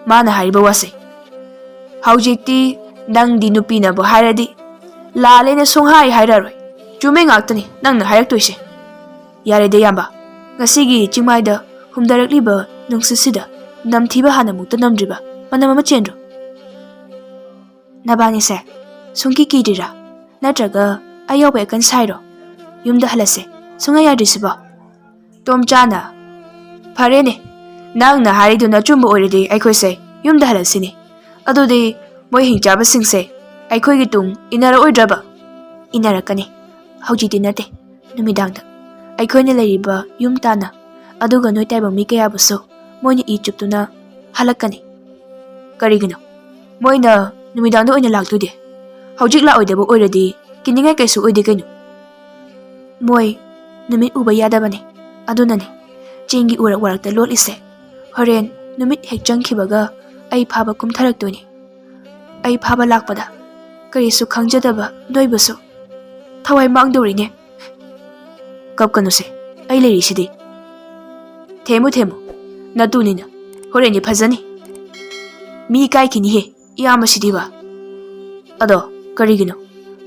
ꯃꯥꯅ ꯍꯥꯏꯔꯤꯕ ꯋꯥꯁꯦ. ꯍꯧꯖꯤꯛꯇꯤ ꯅꯪꯗꯤ ꯅꯨꯄꯤꯅꯕꯨ ꯍꯥꯏꯔꯗꯤ ꯂꯥꯜꯂꯦꯅ ꯁꯨꯡꯍꯥꯏ ꯍꯥꯏꯔꯔꯣꯏ. ꯆꯨꯝꯃꯦ ꯉꯥꯛꯇꯅꯤ ꯅꯪꯅ ꯍꯥꯏꯔꯛꯇꯣꯏꯁꯦ. ꯌꯥꯔꯦꯗ ꯏꯌꯥꯝꯕ, ꯉꯁꯤꯒꯤ ꯆꯤꯡꯃꯥꯏꯗ ꯍꯨꯝꯊꯔꯛꯂꯤꯕ ꯅꯨꯡꯁꯤꯠꯁꯤꯗ ꯅꯝꯊꯤꯕ ꯍꯥꯟꯅꯃꯨꯛꯇ ꯅꯝꯗ꯭ꯔꯤꯕ ꯃꯅꯝ ꯑꯃ ꯆꯦꯟꯗ꯭ꯔꯣ? ꯅꯕꯥꯅꯤꯁꯦ ꯀꯤꯗ꯭ꯔꯤꯔꯥ? ꯅꯠꯇ꯭ꯔꯒ ꯑꯩ ꯌꯥꯎꯕ ꯑꯀꯟ ꯁꯥꯏꯔꯣ? ꯌꯨꯝꯗ ꯍꯜꯂꯁꯦ ꯁꯨꯡꯌꯥ ꯌꯥꯗ꯭ꯔꯤꯁꯤꯕꯣ? ꯇꯣꯝꯆꯥꯅ, ꯐꯔꯦꯅꯦ, ꯅꯪꯅ ꯍꯥꯏꯔꯤꯗꯨꯅ ꯑꯆꯨꯝꯕ ꯑꯣꯏꯔꯗꯤ ꯑꯩꯈꯣꯏꯁꯦ ꯌꯨꯝꯗ ꯍꯜꯂꯁꯤꯅꯤ. ꯑꯗꯨꯗꯤ ꯃꯣꯏ ꯍꯤꯡꯆꯥꯕꯁꯤꯡꯁꯦ ꯑꯩꯈꯣꯏꯒꯤ ꯇꯨꯡ ꯏꯟꯅꯔꯛꯑꯣꯏꯗ꯭ꯔꯕ? ꯏꯟꯅꯔꯛꯀꯅꯤ. ꯍꯧꯖꯤꯛꯇꯤ ꯅꯠꯇꯦ, ꯅꯨꯃꯤꯗꯥꯡꯗ ꯑꯩꯈꯣꯏꯅ ꯂꯩꯔꯤꯕ ꯌꯨꯝ ꯇꯥꯟꯅ. ꯑꯗꯨꯒ ꯅꯣꯏ ꯇꯥꯏꯕꯪ ꯃꯤ ꯀꯌꯥꯕꯨꯁꯨ ꯃꯣꯏꯅ ꯏ ꯆꯨꯞꯇꯨꯅ ꯍꯜꯂꯛꯀꯅꯤ. ꯀꯔꯤꯒꯤꯅꯣ ꯃꯣꯏꯅ ꯅꯨꯃꯤꯗꯥꯡꯗ ꯑꯣꯏꯅ ꯂꯥꯛꯇꯣꯏꯗꯤ? ꯍꯧꯖꯤꯛ ꯂꯥꯛꯑꯣꯏꯗꯕ ꯑꯣꯏꯔꯗꯤ ꯀꯤꯅꯤꯡꯉꯥꯏ ꯀꯩꯁꯨ ꯑꯣꯏꯗꯦ ꯀꯩꯅꯣ. ꯃꯣꯏ ꯅꯨꯃꯤꯠ ꯎꯕ ꯌꯥꯗꯕꯅꯤ. ꯑꯗꯨꯅꯅꯤ ꯆꯤꯡꯒꯤ ꯋꯥꯔꯛꯇ ꯂꯣꯠꯂꯤꯁꯦ. ꯍꯣꯔꯦꯟ ꯅꯨꯃꯤꯠ ꯍꯦꯛ ꯆꯪꯈꯤꯕꯒ ꯑꯩ ꯐꯥꯕ ꯀꯨꯝꯊꯔꯛꯇꯣꯏꯅꯤ. ꯑꯩ ꯐꯥꯕ ꯂꯥꯛꯄꯗ ꯀꯔꯤꯁꯨ ꯈꯪꯖꯗꯕ ꯅꯣꯏꯕꯨꯁꯨ ꯊꯋꯥꯏ ꯃꯥꯡꯗꯧꯔꯤꯅꯦ. ꯀꯞꯀꯅꯨꯁꯦ ꯑꯩ ꯂꯩꯔꯤꯁꯤꯗꯤ ꯊꯦꯝꯃꯨ ꯅꯇꯨꯅꯤꯅ ꯍꯣꯔꯦꯟꯗꯤ ꯐꯖꯅꯤ ꯃꯤ ꯀꯥꯏꯈꯤꯅꯤꯍꯦ ꯏꯌꯥꯝꯕꯁꯤꯗꯤꯕ ꯑꯗꯣ ꯀꯔꯤꯒꯤꯅꯣ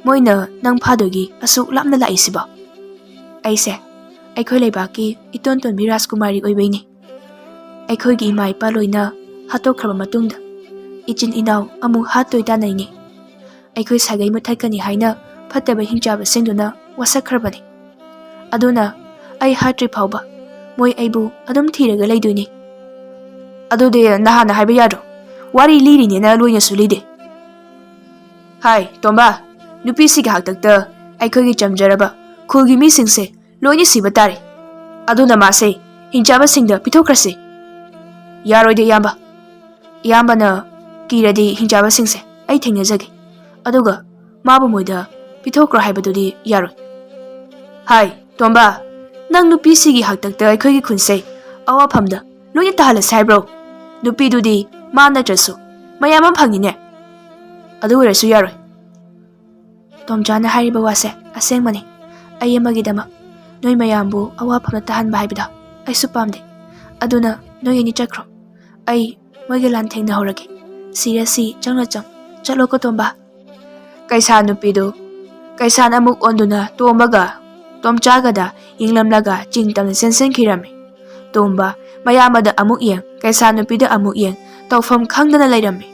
ꯃꯣꯏꯅ ꯅꯪ ꯐꯥꯗꯣꯏꯒꯤ ꯑꯁꯨꯛ ꯂꯥꯞꯅ ꯂꯥꯛꯏꯁꯤꯕꯣ ꯑꯩꯁꯦ ꯑꯩꯈꯣꯏ ꯂꯩꯕꯥꯛꯀꯤ ꯏꯇꯣꯟ ꯇꯣꯟꯕꯤ ꯔꯥꯖꯀꯨꯃꯥꯔꯤ ꯑꯣꯏꯕꯩꯅꯤ ꯑꯩꯈꯣꯏꯒꯤ ꯏꯃꯥ ꯏꯄꯥ ꯂꯣꯏꯅ ꯍꯥꯠꯇꯣꯛꯈ꯭ꯔꯕ ꯃꯇꯨꯡꯗ ꯏꯆꯤꯟ ꯏꯅꯥꯎ ꯑꯃꯨꯛ ꯍꯥꯠꯇꯣꯏ ꯇꯥꯟꯅꯩꯅꯤ ꯑꯩꯈꯣꯏ ꯁꯥꯒꯩ ꯃꯨꯠꯊꯠꯀꯅꯤ ꯍꯥꯏꯅ ꯐꯠꯇꯕ ꯍꯤꯡꯆꯥꯕꯁꯤꯡꯗꯨꯅ ꯋꯥꯁꯛꯈ꯭ꯔꯕꯅꯤ ꯑꯗꯨꯅ ꯑꯩ ꯍꯥꯠꯇ꯭ꯔꯤ ꯐꯥꯎꯕ ꯃꯣꯏ ꯑꯩꯕꯨ ꯑꯗꯨꯝ ꯊꯤꯔꯒ ꯂꯩꯗꯣꯏꯅꯤ ꯑꯗꯨꯗꯤ ꯅꯍꯥꯟꯅ ꯍꯥꯏꯕ ꯌꯥꯗ꯭ꯔꯣ ꯋꯥꯔꯤ ꯂꯤꯔꯤꯅꯦꯅ ꯂꯣꯏꯅꯁꯨ ꯂꯤꯗꯦ ꯍꯥꯏ ꯇꯣꯝꯕꯥ ꯅꯨꯄꯤꯁꯤꯒꯤ ꯍꯥꯛꯇꯛꯇ ꯑꯩꯈꯣꯏꯒꯤ ꯆꯝꯖꯔꯕ ꯈꯨꯜꯒꯤ ꯃꯤꯁꯤꯡꯁꯦ ꯂꯣꯏꯅ ꯁꯤꯕ ꯇꯥꯔꯦ ꯑꯗꯨꯅ ꯃꯥꯁꯦ ꯍꯤꯡꯆꯥꯕꯁꯤꯡꯗ ꯄꯤꯊꯣꯛꯈ꯭ꯔꯁꯤ ꯌꯥꯔꯣꯏꯗꯦ ꯏꯌꯥꯝꯕꯅ ꯀꯤꯔꯗꯤ ꯍꯤꯡꯆꯥꯕꯁꯤꯡꯁꯦ ꯑꯩ ꯊꯦꯡꯅꯖꯒꯦ ꯑꯗꯨꯒ ꯃꯥꯕꯨ ꯃꯣꯏꯗ ꯄꯤꯊꯣꯛꯈ꯭ꯔꯣ ꯍꯥꯏꯕꯗꯨꯗꯤ ꯌꯥꯔꯣꯏ ꯍꯥꯏ ꯇꯣꯝꯕꯥ ꯅꯪ ꯅꯨꯄꯤꯁꯤꯒꯤ ꯍꯥꯛꯇꯛꯇ ꯑꯩꯈꯣꯏꯒꯤ ꯈꯨꯟꯁꯦ ꯑꯋꯥꯐꯝꯗ ꯂꯣꯏꯅ ꯇꯥꯍꯜꯂꯁꯤ ꯍꯥꯏꯕ꯭ꯔꯣ ꯅꯨꯄꯤꯗꯨꯗꯤ ꯃꯥ ꯅꯠꯇ꯭ꯔꯁꯨ ꯃꯌꯥꯝ ꯑꯃ ꯐꯪꯉꯤꯅꯦ ꯑꯗꯨ ꯑꯣꯏꯔꯁꯨ ꯌꯥꯔꯣꯏ ꯇꯣꯝꯆꯥꯅ ꯍꯥꯏꯔꯤꯕ ꯋꯥꯁꯦ ꯑꯁꯦꯡꯕꯅꯤ ꯑꯩ ꯑꯃꯒꯤꯗꯃꯛ ꯅꯣꯏ ꯃꯌꯥꯝꯕꯨ ꯑꯋꯥꯐꯝꯗ ꯇꯥꯍꯟꯕ ꯍꯥꯏꯕꯗꯣ ꯑꯩꯁꯨ ꯄꯥꯝꯗꯦ ꯑꯗꯨꯅ ꯅꯣꯏ ꯑꯅꯤ ꯆꯠꯈ꯭ꯔꯣ ꯑꯩ ꯃꯣꯏꯒ ꯂꯥꯟꯊꯦꯡꯅꯍꯧꯔꯒꯦ ꯁꯤꯔꯁꯤ ꯆꯪꯅ ꯆꯠꯂꯣꯀꯣ ꯇꯣꯝꯕꯥ ꯀꯩꯁꯥ ꯅꯨꯄꯤꯗꯨ ꯀꯩꯁꯥꯅ ꯑꯃꯨꯛ ꯑꯣꯟꯗꯨꯅ ꯇꯣꯝꯕꯒ ꯇꯣꯝꯆꯥꯒꯗ ꯌꯦꯡꯂꯝꯂꯒ ꯆꯤꯡ ꯇꯝꯅ ꯆꯦꯟꯁꯤꯟꯈꯤꯔꯝꯃꯤ ꯇꯣꯝꯕ ꯃꯌꯥꯝꯕꯗ ꯑꯃꯨꯛ ꯌꯦꯡ ꯀꯩꯁꯥ ꯅꯨꯄꯤꯗ ꯑꯃꯨꯛ ꯌꯦꯡ ꯇꯧꯐꯝ ꯈꯪꯗꯅ ꯂꯩꯔꯝꯃꯤ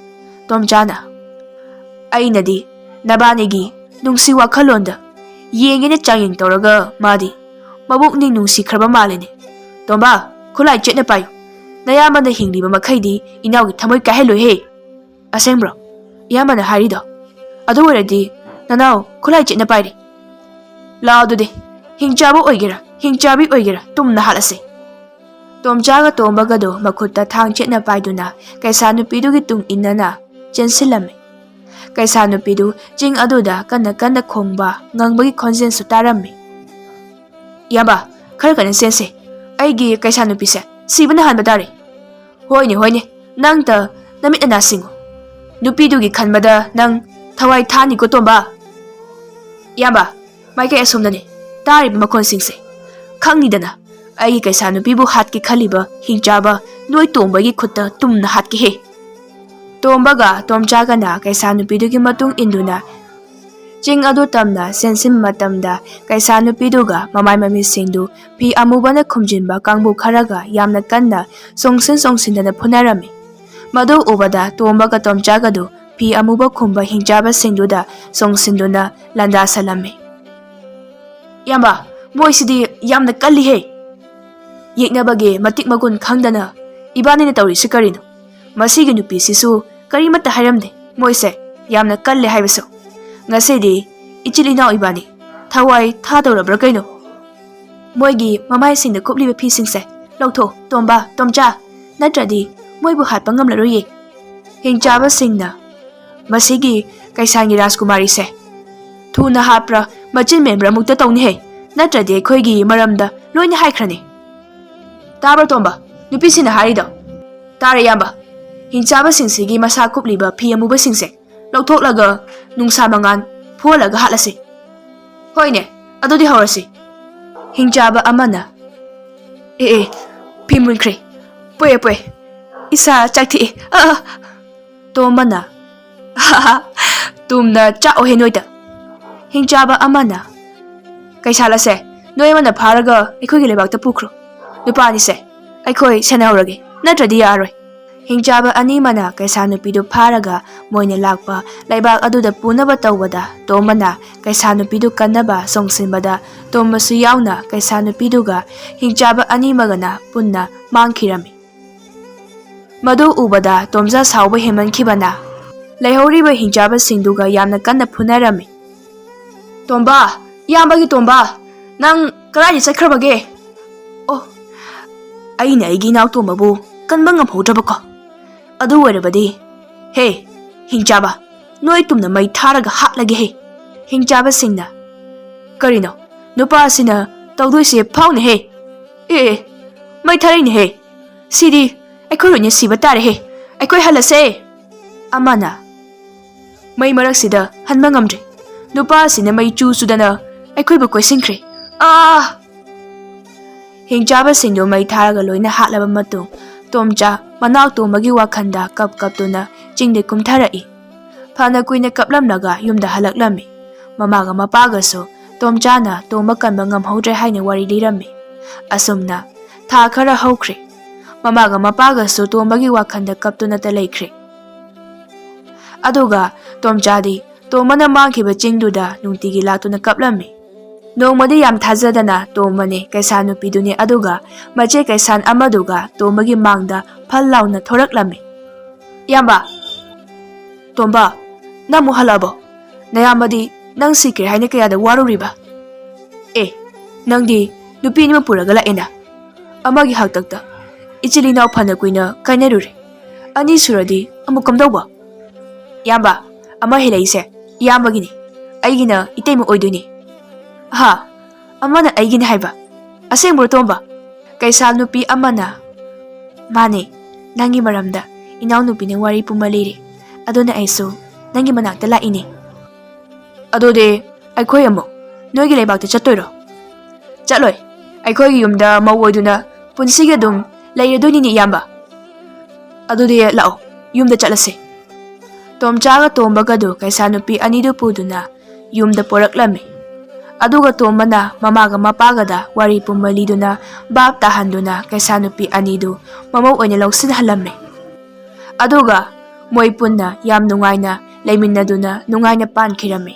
ꯇꯣꯝꯆꯥꯅ ꯑꯩꯅꯗꯤ ꯅꯕꯥꯅꯤꯒꯤ ꯅꯨꯡꯁꯤ ꯋꯥꯈꯜꯂꯣꯟꯗ ꯌꯦꯡꯒꯦꯅ ꯆꯥꯡꯌꯦꯡ ꯇꯧꯔꯒ ꯃꯥꯗꯤ ꯃꯕꯨꯛꯅꯤꯡ ꯅꯨꯡꯁꯤꯈ꯭ꯔꯕ ꯃꯥꯜꯂꯤꯅꯦ ꯇꯣꯝꯕꯥ ꯈꯨꯠꯂꯥꯏ ꯆꯦꯠꯅ ꯄꯥꯏꯌꯨ ꯅꯌꯥꯝꯕꯅ ꯍꯤꯡꯂꯤꯕ ꯃꯈꯩꯗꯤ ꯏꯅꯥꯎꯒꯤ ꯊꯃꯣꯏ ꯀꯥꯏꯍꯜꯂꯣꯏꯍꯦ ꯑꯁꯦꯡꯕ꯭ꯔꯣ ꯏꯌꯥꯝꯕꯅ ꯍꯥꯏꯔꯤꯗꯣ ꯑꯗꯨ ꯑꯣꯏꯔꯗꯤ ꯅꯅꯥꯎ ꯈꯨꯠꯂꯥꯏ ꯆꯦꯠꯅ ꯄꯥꯏꯔꯤ ꯂꯥꯛꯑꯣ ꯑꯗꯨꯗꯤ ꯍꯤꯡꯆꯥꯕ ꯑꯣꯏꯒꯦꯔꯥ ꯍꯤꯡꯆꯥꯕꯤ ꯑꯣꯏꯒꯦꯔꯥ ꯇꯨꯝꯅ ꯍꯥꯠꯂꯁꯤ ꯇꯣꯝꯆꯥꯒ ꯇꯣꯝꯕꯒꯗꯣ ꯃꯈꯨꯠꯇ ꯊꯥꯡ ꯆꯦꯠꯅ ꯄꯥꯏꯗꯨꯅ ꯀꯩꯁꯥ ꯅꯨꯄꯤꯗꯨꯒꯤ ꯇꯨꯡ ꯏꯟꯅꯅ ꯆꯦꯟꯁꯤꯜꯂꯝꯃꯤ ꯀꯩꯁꯥ ꯅꯨꯄꯤꯗꯨ ꯆꯤꯡ ꯑꯗꯨꯗ ꯀꯟꯅ ꯈꯣꯡꯕ ꯉꯪꯕꯒꯤ ꯈꯣꯟꯖꯦꯜꯁꯨ ꯇꯥꯔꯝꯃꯤ ꯏꯌꯥꯝꯕ ꯈꯔ ꯀꯟꯅ ꯆꯦꯟꯁꯤ ꯑꯩꯒꯤ ꯀꯩꯁꯥ ꯅꯨꯄꯤꯁꯦ ꯁꯤꯕꯅ ꯍꯥꯟꯕ ꯇꯥꯔꯦ ꯍꯣꯏꯅꯦ ꯅꯪꯇ ꯅꯃꯤꯠ ꯅꯅꯥ ꯁꯤꯡꯉꯨ ꯅꯨꯄꯤꯗꯨꯒꯤ ꯈꯟꯕꯗ ꯅꯪ ꯊꯋꯥꯏ ꯊꯥꯅꯤꯀꯣ ꯇꯣꯝꯕꯥ ꯏꯌꯥꯝꯕ ꯃꯥꯏꯀꯩ ꯑꯁꯣꯝꯗꯅꯤ ꯇꯥꯔꯤꯕ ꯃꯈꯣꯟꯁꯤꯡꯁꯦ ꯈꯪꯅꯤꯗꯅ ꯑꯩꯒꯤ ꯀꯩꯁꯥ ꯅꯨꯄꯤꯕꯨ ꯍꯥꯠꯀꯦ ꯈꯜꯂꯤꯕ ꯍꯤꯡꯆꯥꯕ ꯅꯣꯏ ꯇꯣꯝꯕꯒꯤ ꯈꯨꯠꯇ ꯇꯨꯝꯅ ꯍꯥꯠꯀꯦꯍꯦ ꯇꯣꯝꯕꯒ ꯇꯣꯝꯆꯥꯒꯅ ꯀꯩꯁꯥ ꯅꯨꯄꯤꯗꯨꯒꯤ ꯃꯇꯨꯡ ꯏꯟꯗꯨꯅ ꯆꯤꯡ ꯑꯗꯨ ꯇꯝꯅ ꯆꯦꯟꯁꯤꯟꯕ ꯃꯇꯝꯗ ꯀꯩꯁꯥ ꯅꯨꯄꯤꯗꯨꯒ ꯃꯃꯥꯏ ꯃꯃꯤꯠꯁꯤꯡꯗꯨ ꯐꯤ ꯑꯃꯨꯕꯅ ꯈꯨꯝꯖꯤꯟꯕ ꯀꯥꯡꯕꯨ ꯈꯔꯒ ꯌꯥꯝꯅ ꯀꯟꯅ ꯆꯣꯡꯁꯤꯟꯗꯅ ꯐꯨꯅꯔꯝꯃꯤ ꯃꯗꯨ ꯎꯕꯗ ꯇꯣꯝꯕꯒ ꯇꯣꯝꯆꯥꯒꯗꯨ ꯐꯤ ꯑꯃꯨꯕ ꯈꯨꯝꯕ ꯍꯤꯡꯆꯥꯕꯁꯤꯡꯗꯨꯗ ꯆꯣꯡꯁꯤꯟꯗꯨꯅ ꯂꯥꯟꯗꯥꯁꯜꯂꯝꯃꯤ ꯏꯌꯥꯝꯕ ꯃꯣꯏꯁꯤꯗꯤ ꯌꯥꯝꯅ ꯀꯜꯂꯤꯍꯦ ꯌꯦꯛꯅꯕꯒꯤ ꯃꯇꯤꯛ ꯃꯒꯨꯟ ꯈꯪꯗꯅ ꯏꯕꯥꯅꯤꯅ ꯇꯧꯔꯤꯁꯤ ꯀꯔꯤꯅꯣ ꯃꯁꯤꯒꯤ ꯅꯨꯄꯤꯁꯤꯁꯨ ꯀꯔꯤꯃꯠꯇ ꯍꯥꯏꯔꯝꯗꯦ ꯃꯣꯏꯁꯦ ꯌꯥꯝꯅ ꯀꯜꯂꯦ ꯍꯥꯏꯕꯁꯨ ꯉꯁꯤꯗꯤ ꯏꯆꯤꯜ ꯏꯅꯥꯎ ꯏꯕꯥꯅꯤ ꯊꯋꯥꯏ ꯊꯥꯗꯧꯔꯕ꯭ꯔꯥ ꯀꯩꯅꯣ ꯃꯣꯏꯒꯤ ꯃꯃꯥꯏꯁꯤꯡꯗ ꯀꯨꯞꯂꯤꯕ ꯐꯤꯁꯤꯡꯁꯦ ꯂꯧꯊꯣꯛ ꯇꯣꯝꯕꯥ ꯇꯣꯝꯆꯥ ꯅꯠꯇ꯭ꯔꯗꯤ ꯃꯣꯏꯕꯨ ꯍꯥꯠꯄ ꯉꯝꯂꯔꯣꯏꯌꯦ ꯍꯤꯡꯆꯥꯕꯁꯤꯡꯅ ꯃꯁꯤꯒꯤ ꯀꯩꯁꯥꯒꯤ ꯔꯥꯖꯀꯨꯃꯥꯔꯤꯁꯦ ꯊꯨꯅ ꯍꯥꯠꯄ꯭ꯔꯥ ꯃꯆꯤꯟ ꯃꯦꯟꯕ꯭ꯔꯥ ꯑꯃꯨꯛꯇ ꯇꯧꯅꯤꯍꯦ ꯅꯠꯇ꯭ꯔꯗꯤ ꯑꯩꯈꯣꯏꯒꯤ ꯃꯔꯝꯗ ꯂꯣꯏꯅ ꯍꯥꯏꯈ꯭ꯔꯅꯤ ꯇꯥꯕ꯭ꯔꯥ ꯇꯣꯝꯕ ꯅꯨꯄꯤꯁꯤꯡꯅ ꯍꯥꯏꯔꯤꯗꯣ ꯇꯥꯔꯦ ꯏꯌꯥꯝꯕ ꯍꯤꯡꯆꯥꯕꯁꯤꯡꯁꯤꯒꯤ ꯃꯁꯥ ꯀꯨꯞꯂꯤꯕ ꯐꯤ ꯑꯃꯨꯕꯁꯤꯡꯁꯦ ꯂꯧꯊꯣꯛꯂꯒ ꯅꯨꯡꯁꯥ ꯃꯉꯥꯜ ꯐꯨꯍꯜꯂꯒ ꯍꯥꯠꯂꯁꯤ ꯍꯣꯏꯅꯦ ꯑꯗꯨꯗꯤ ꯍꯧꯔꯁꯤ ꯍꯤꯡꯆꯥꯕ ꯑꯃꯅ ꯐꯤ ꯃꯨꯟꯈ꯭ꯔꯦ ꯄꯣꯛꯑꯦ ꯏꯁꯥ ꯆꯥꯛꯊꯦꯛꯑꯦ ꯇꯣꯝꯕꯅ ꯇꯨꯝꯅ ꯆꯥꯛꯑꯣꯍꯦ ꯅꯣꯏꯗ ꯍꯤꯡꯆꯥꯕ ꯑꯃꯅ ꯀꯩꯁꯥꯜꯂꯁꯦ ꯅꯣꯏ ꯑꯃꯅ ꯐꯥꯔꯒ ꯑꯩꯈꯣꯏꯒꯤ ꯂꯩꯕꯥꯛꯇ ꯄꯨꯈ꯭ꯔꯣ ꯅꯨꯄꯥꯅꯤꯁꯦ ꯑꯩꯈꯣꯏ ꯁꯦꯟꯅꯍꯧꯔꯒꯦ ꯅꯠꯇ꯭ꯔꯗꯤ ꯌꯥꯔꯣꯏ ꯍꯤꯡꯆꯥꯕ ꯑꯅꯤꯃꯅ ꯀꯩꯁꯥ ꯅꯨꯄꯤꯗꯨ ꯐꯥꯔꯒ ꯃꯣꯏꯅ ꯂꯥꯛꯄ ꯂꯩꯕꯥꯛ ꯑꯗꯨꯗ ꯄꯨꯅꯕ ꯇꯧꯕꯗ ꯇꯣꯝꯕꯅ ꯀꯩꯁꯥ ꯅꯨꯄꯤꯗꯨ ꯀꯟꯅꯕ ꯆꯣꯡꯁꯤꯟꯕꯗ ꯇꯣꯝꯕꯁꯨ ꯌꯥꯎꯅ ꯀꯩꯁꯥ ꯅꯨꯄꯤꯗꯨꯒ ꯍꯤꯡꯆꯥꯕ ꯑꯅꯤꯃꯒꯅ ꯄꯨꯟꯅ ꯃꯥꯡꯈꯤꯔꯝꯃꯤ ꯃꯗꯨ ꯎꯕꯗ ꯇꯣꯝꯖꯥ ꯁꯥꯎꯕ ꯍꯦꯟꯃꯟꯈꯤꯕꯅ ꯂꯩꯍꯧꯔꯤꯕ ꯍꯤꯡꯆꯥꯕꯁꯤꯡꯗꯨꯒ ꯌꯥꯝꯅ ꯀꯟꯅ ꯐꯨꯅꯔꯝꯃꯤ ꯇꯣꯝꯕꯥ ꯏꯌꯥꯝꯕꯒꯤ ꯇꯣꯝꯕꯥ ꯅꯪ ꯀꯗꯥꯏꯗ ꯆꯠꯈ꯭ꯔꯕꯒꯦ ꯑꯣ ꯑꯩꯅ ꯑꯩꯒꯤ ꯏꯅꯥꯎ ꯇꯣꯝꯕꯕꯨ ꯀꯟꯕ ꯉꯝꯍꯧꯗ꯭ꯔꯕꯀꯣ ꯑꯗꯨ ꯑꯣꯏꯔꯕꯗꯤ ꯍꯦ ꯍꯤꯡꯆꯥꯕ ꯅꯣꯏ ꯇꯨꯝꯅ ꯃꯩ ꯊꯥꯔꯒ ꯍꯥꯠꯂꯒꯦꯍꯦ ꯍꯤꯡꯆꯥꯕꯁꯤꯡꯅ ꯀꯔꯤꯅꯣ ꯅꯨꯄꯥꯁꯤꯅ ꯇꯧꯗꯣꯏꯁꯦ ꯐꯥꯎꯅꯦꯍꯦ ꯃꯩ ꯊꯥꯔꯛꯏꯅꯦꯍꯦ ꯁꯤꯗꯤ ꯑꯩꯈꯣꯏ ꯂꯣꯏꯅ ꯁꯤꯕ ꯇꯥꯔꯦꯍꯦ ꯑꯩꯈꯣꯏ ꯍꯜꯂꯁꯦ ꯑꯃꯅ ꯃꯩ ꯃꯔꯛꯁꯤꯗ ꯍꯟꯕ ꯉꯝꯗ꯭ꯔꯦ ꯅꯨꯄꯥꯁꯤꯅ ꯃꯩ ꯆꯨꯗꯅ ꯑꯩꯈꯣꯏꯕꯨ ꯀꯣꯏꯁꯤꯟꯈ꯭ꯔꯦ ꯍꯤꯡꯆꯥꯕꯁꯤꯡꯗꯨ ꯃꯩ ꯊꯥꯔꯒ ꯂꯣꯏꯅ ꯍꯥꯠꯂꯕ ꯃꯇꯨꯡ ꯇꯣꯝꯆꯥ ꯃꯅꯥꯎ ꯇꯣꯝꯕꯒꯤ ꯋꯥꯈꯜꯗ ꯀꯞꯇꯨꯅ ꯆꯤꯡꯗ ꯀꯨꯝꯊꯔꯛꯏ꯫ ꯐꯅ ꯀꯨꯏꯅ ꯀꯞꯂꯝꯂꯒ ꯌꯨꯝꯗ ꯍꯜꯂꯛꯂꯝꯃꯤ꯫ ꯃꯃꯥꯒ ꯃꯄꯥꯒꯁꯨ ꯇꯣꯝꯆꯥꯅ ꯇꯣꯝꯕ ꯀꯟꯕ ꯉꯝꯍꯧꯗ꯭ꯔꯦ ꯍꯥꯏꯅ ꯋꯥꯔꯤ ꯂꯤꯔꯝꯃꯤ꯫ ꯑꯁꯨꯝꯅ ꯊꯥ ꯈꯔ ꯍꯧꯈ꯭ꯔꯦ꯫ ꯃꯃꯥꯒ ꯃꯄꯥꯒꯁꯨ ꯇꯣꯝꯕꯒꯤ ꯋꯥꯈꯜꯗ ꯀꯞꯇꯨꯅꯇ ꯂꯩꯈ꯭ꯔꯦ꯫ ꯑꯗꯨꯒ ꯇꯣꯝꯆꯥꯗꯤ ꯇꯣꯝꯕꯅ ꯃꯥꯡꯈꯤꯕ ꯆꯤꯡꯗꯨꯗ ꯅꯨꯡꯇꯤꯒꯤ ꯂꯥꯛꯇꯨꯅ ꯀꯞꯂꯝꯃꯤ꯫ ꯅꯣꯡꯃꯗꯤ ꯌꯥꯝ ꯊꯥꯖꯗꯅ ꯇꯣꯝꯕꯅꯦ ꯀꯩꯁꯥꯟ ꯅꯨꯄꯤꯗꯨꯅꯦ ꯑꯗꯨꯒ ꯃꯆꯦ ꯀꯩꯁꯥꯟ ꯑꯃꯗꯨꯒ ꯇꯣꯝꯕꯒꯤ ꯃꯥꯡꯗ ꯐꯜ ꯂꯥꯎꯅ ꯊꯣꯔꯛꯂꯝꯃꯤ꯫ "ꯏꯌꯥꯝꯕ, ꯇꯣꯝꯕ, ꯅꯪ ꯑꯃꯨꯛ ꯍꯜꯂꯛꯑꯕꯣ? ꯅꯌꯥꯝꯕꯗꯤ ꯅꯪ ꯁꯤꯈ꯭ꯔꯦ ꯍꯥꯏꯅ ꯀꯌꯥꯗ ꯋꯥꯔꯨꯔꯤꯕ? ꯅꯪꯗꯤ ꯅꯨꯄꯤ ꯑꯅꯤꯃꯛ ꯄꯨꯔꯒ ꯂꯥꯛꯑꯦꯅ꯫ ꯑꯃꯒꯤ ꯍꯥꯛꯇꯛꯇ ꯏꯆꯤꯜ ꯏꯅꯥꯎ ꯐꯅ ꯀꯨꯏꯅ ꯀꯥꯏꯅꯔꯨꯔꯦ, ꯑꯅꯤ ꯁꯨꯔꯗꯤ ꯑꯃꯨꯛ ꯀꯝꯗꯧꯕ? ꯏꯌꯥꯝꯕ, ꯑꯃ ꯍꯦꯜꯂꯛꯏꯁꯦ ꯏꯌꯥꯝꯕꯒꯤꯅꯤ, ꯑꯩꯒꯤꯅ ꯏꯇꯩꯃ ꯑꯣꯏꯗꯣꯏꯅꯤ." "ꯍꯥ? ꯑꯃꯅ ꯑꯩꯒꯤꯅꯤ ꯍꯥꯏꯕ? ꯑꯁꯦꯡꯕ꯭ꯔꯣ ꯇꯣꯝꯕ?" ꯀꯩꯁꯥꯜ ꯅꯨꯄꯤ ꯑꯃꯅ "ꯃꯥꯅꯦ, ꯅꯪꯒꯤ ꯃꯔꯝꯗ ꯏꯅꯥꯎꯅꯨꯄꯤꯅ ꯋꯥꯔꯤ ꯄꯨꯝꯕ ꯂꯤꯔꯤ, ꯑꯗꯨꯅ ꯑꯩꯁꯨ ꯅꯪꯒꯤ ꯃꯅꯥꯛꯇ ꯂꯥꯛꯏꯅꯤ." "ꯑꯗꯨꯗꯤ ꯑꯩꯈꯣꯏ ꯑꯃꯨꯛ ꯅꯣꯏꯒꯤ ꯂꯩꯕꯥꯛꯇ ꯆꯠꯇꯣꯏꯔꯣ?" "ꯆꯠꯂꯣꯏ, ꯑꯩꯈꯣꯏꯒꯤ ꯌꯨꯝꯗ ꯃꯧ ꯑꯣꯏꯗꯨꯅ ꯄꯨꯟꯁꯤꯒꯤ ꯑꯗꯨꯝ ꯂꯩꯔꯗꯣꯏꯅꯤꯅꯦ ꯏꯌꯥꯝꯕ." "ꯑꯗꯨꯗꯤ ꯂꯥꯛꯑꯣ, ꯌꯨꯝꯗ ꯆꯠꯂꯁꯤ." ꯇꯣꯝꯆꯥꯒ ꯇꯣꯝꯕꯒꯗꯨ ꯀꯩꯁꯥꯜ ꯅꯨꯄꯤ ꯑꯅꯤꯗꯨ ꯄꯨꯗꯨꯅ ꯌꯨꯝꯗ ꯄꯣꯔꯛꯂꯝꯃꯤ꯫ ꯑꯗꯨꯒ ꯇꯣꯝꯕꯅ ꯃꯃꯥꯒ ꯃꯄꯥꯒꯗ ꯋꯥꯔꯤ ꯄꯨꯝꯕ ꯂꯤꯗꯨꯅ ꯚꯥꯞ ꯇꯥꯍꯟꯗꯨꯅ ꯀꯩꯁꯥꯜ ꯅꯨꯄꯤ ꯑꯅꯤꯗꯨ ꯃꯃꯧ ꯑꯣꯏꯅ ꯂꯧꯁꯤꯟꯍꯜꯂꯝꯃꯤ꯫ ꯑꯗꯨꯒ ꯃꯣꯏ ꯄꯨꯟꯅ ꯌꯥꯝ ꯅꯨꯡꯉꯥꯏꯅ ꯂꯩꯃꯤꯟꯅꯗꯨꯅ ꯅꯨꯡꯉꯥꯏꯅ ꯄꯥꯟꯈꯤꯔꯝꯃꯤ꯫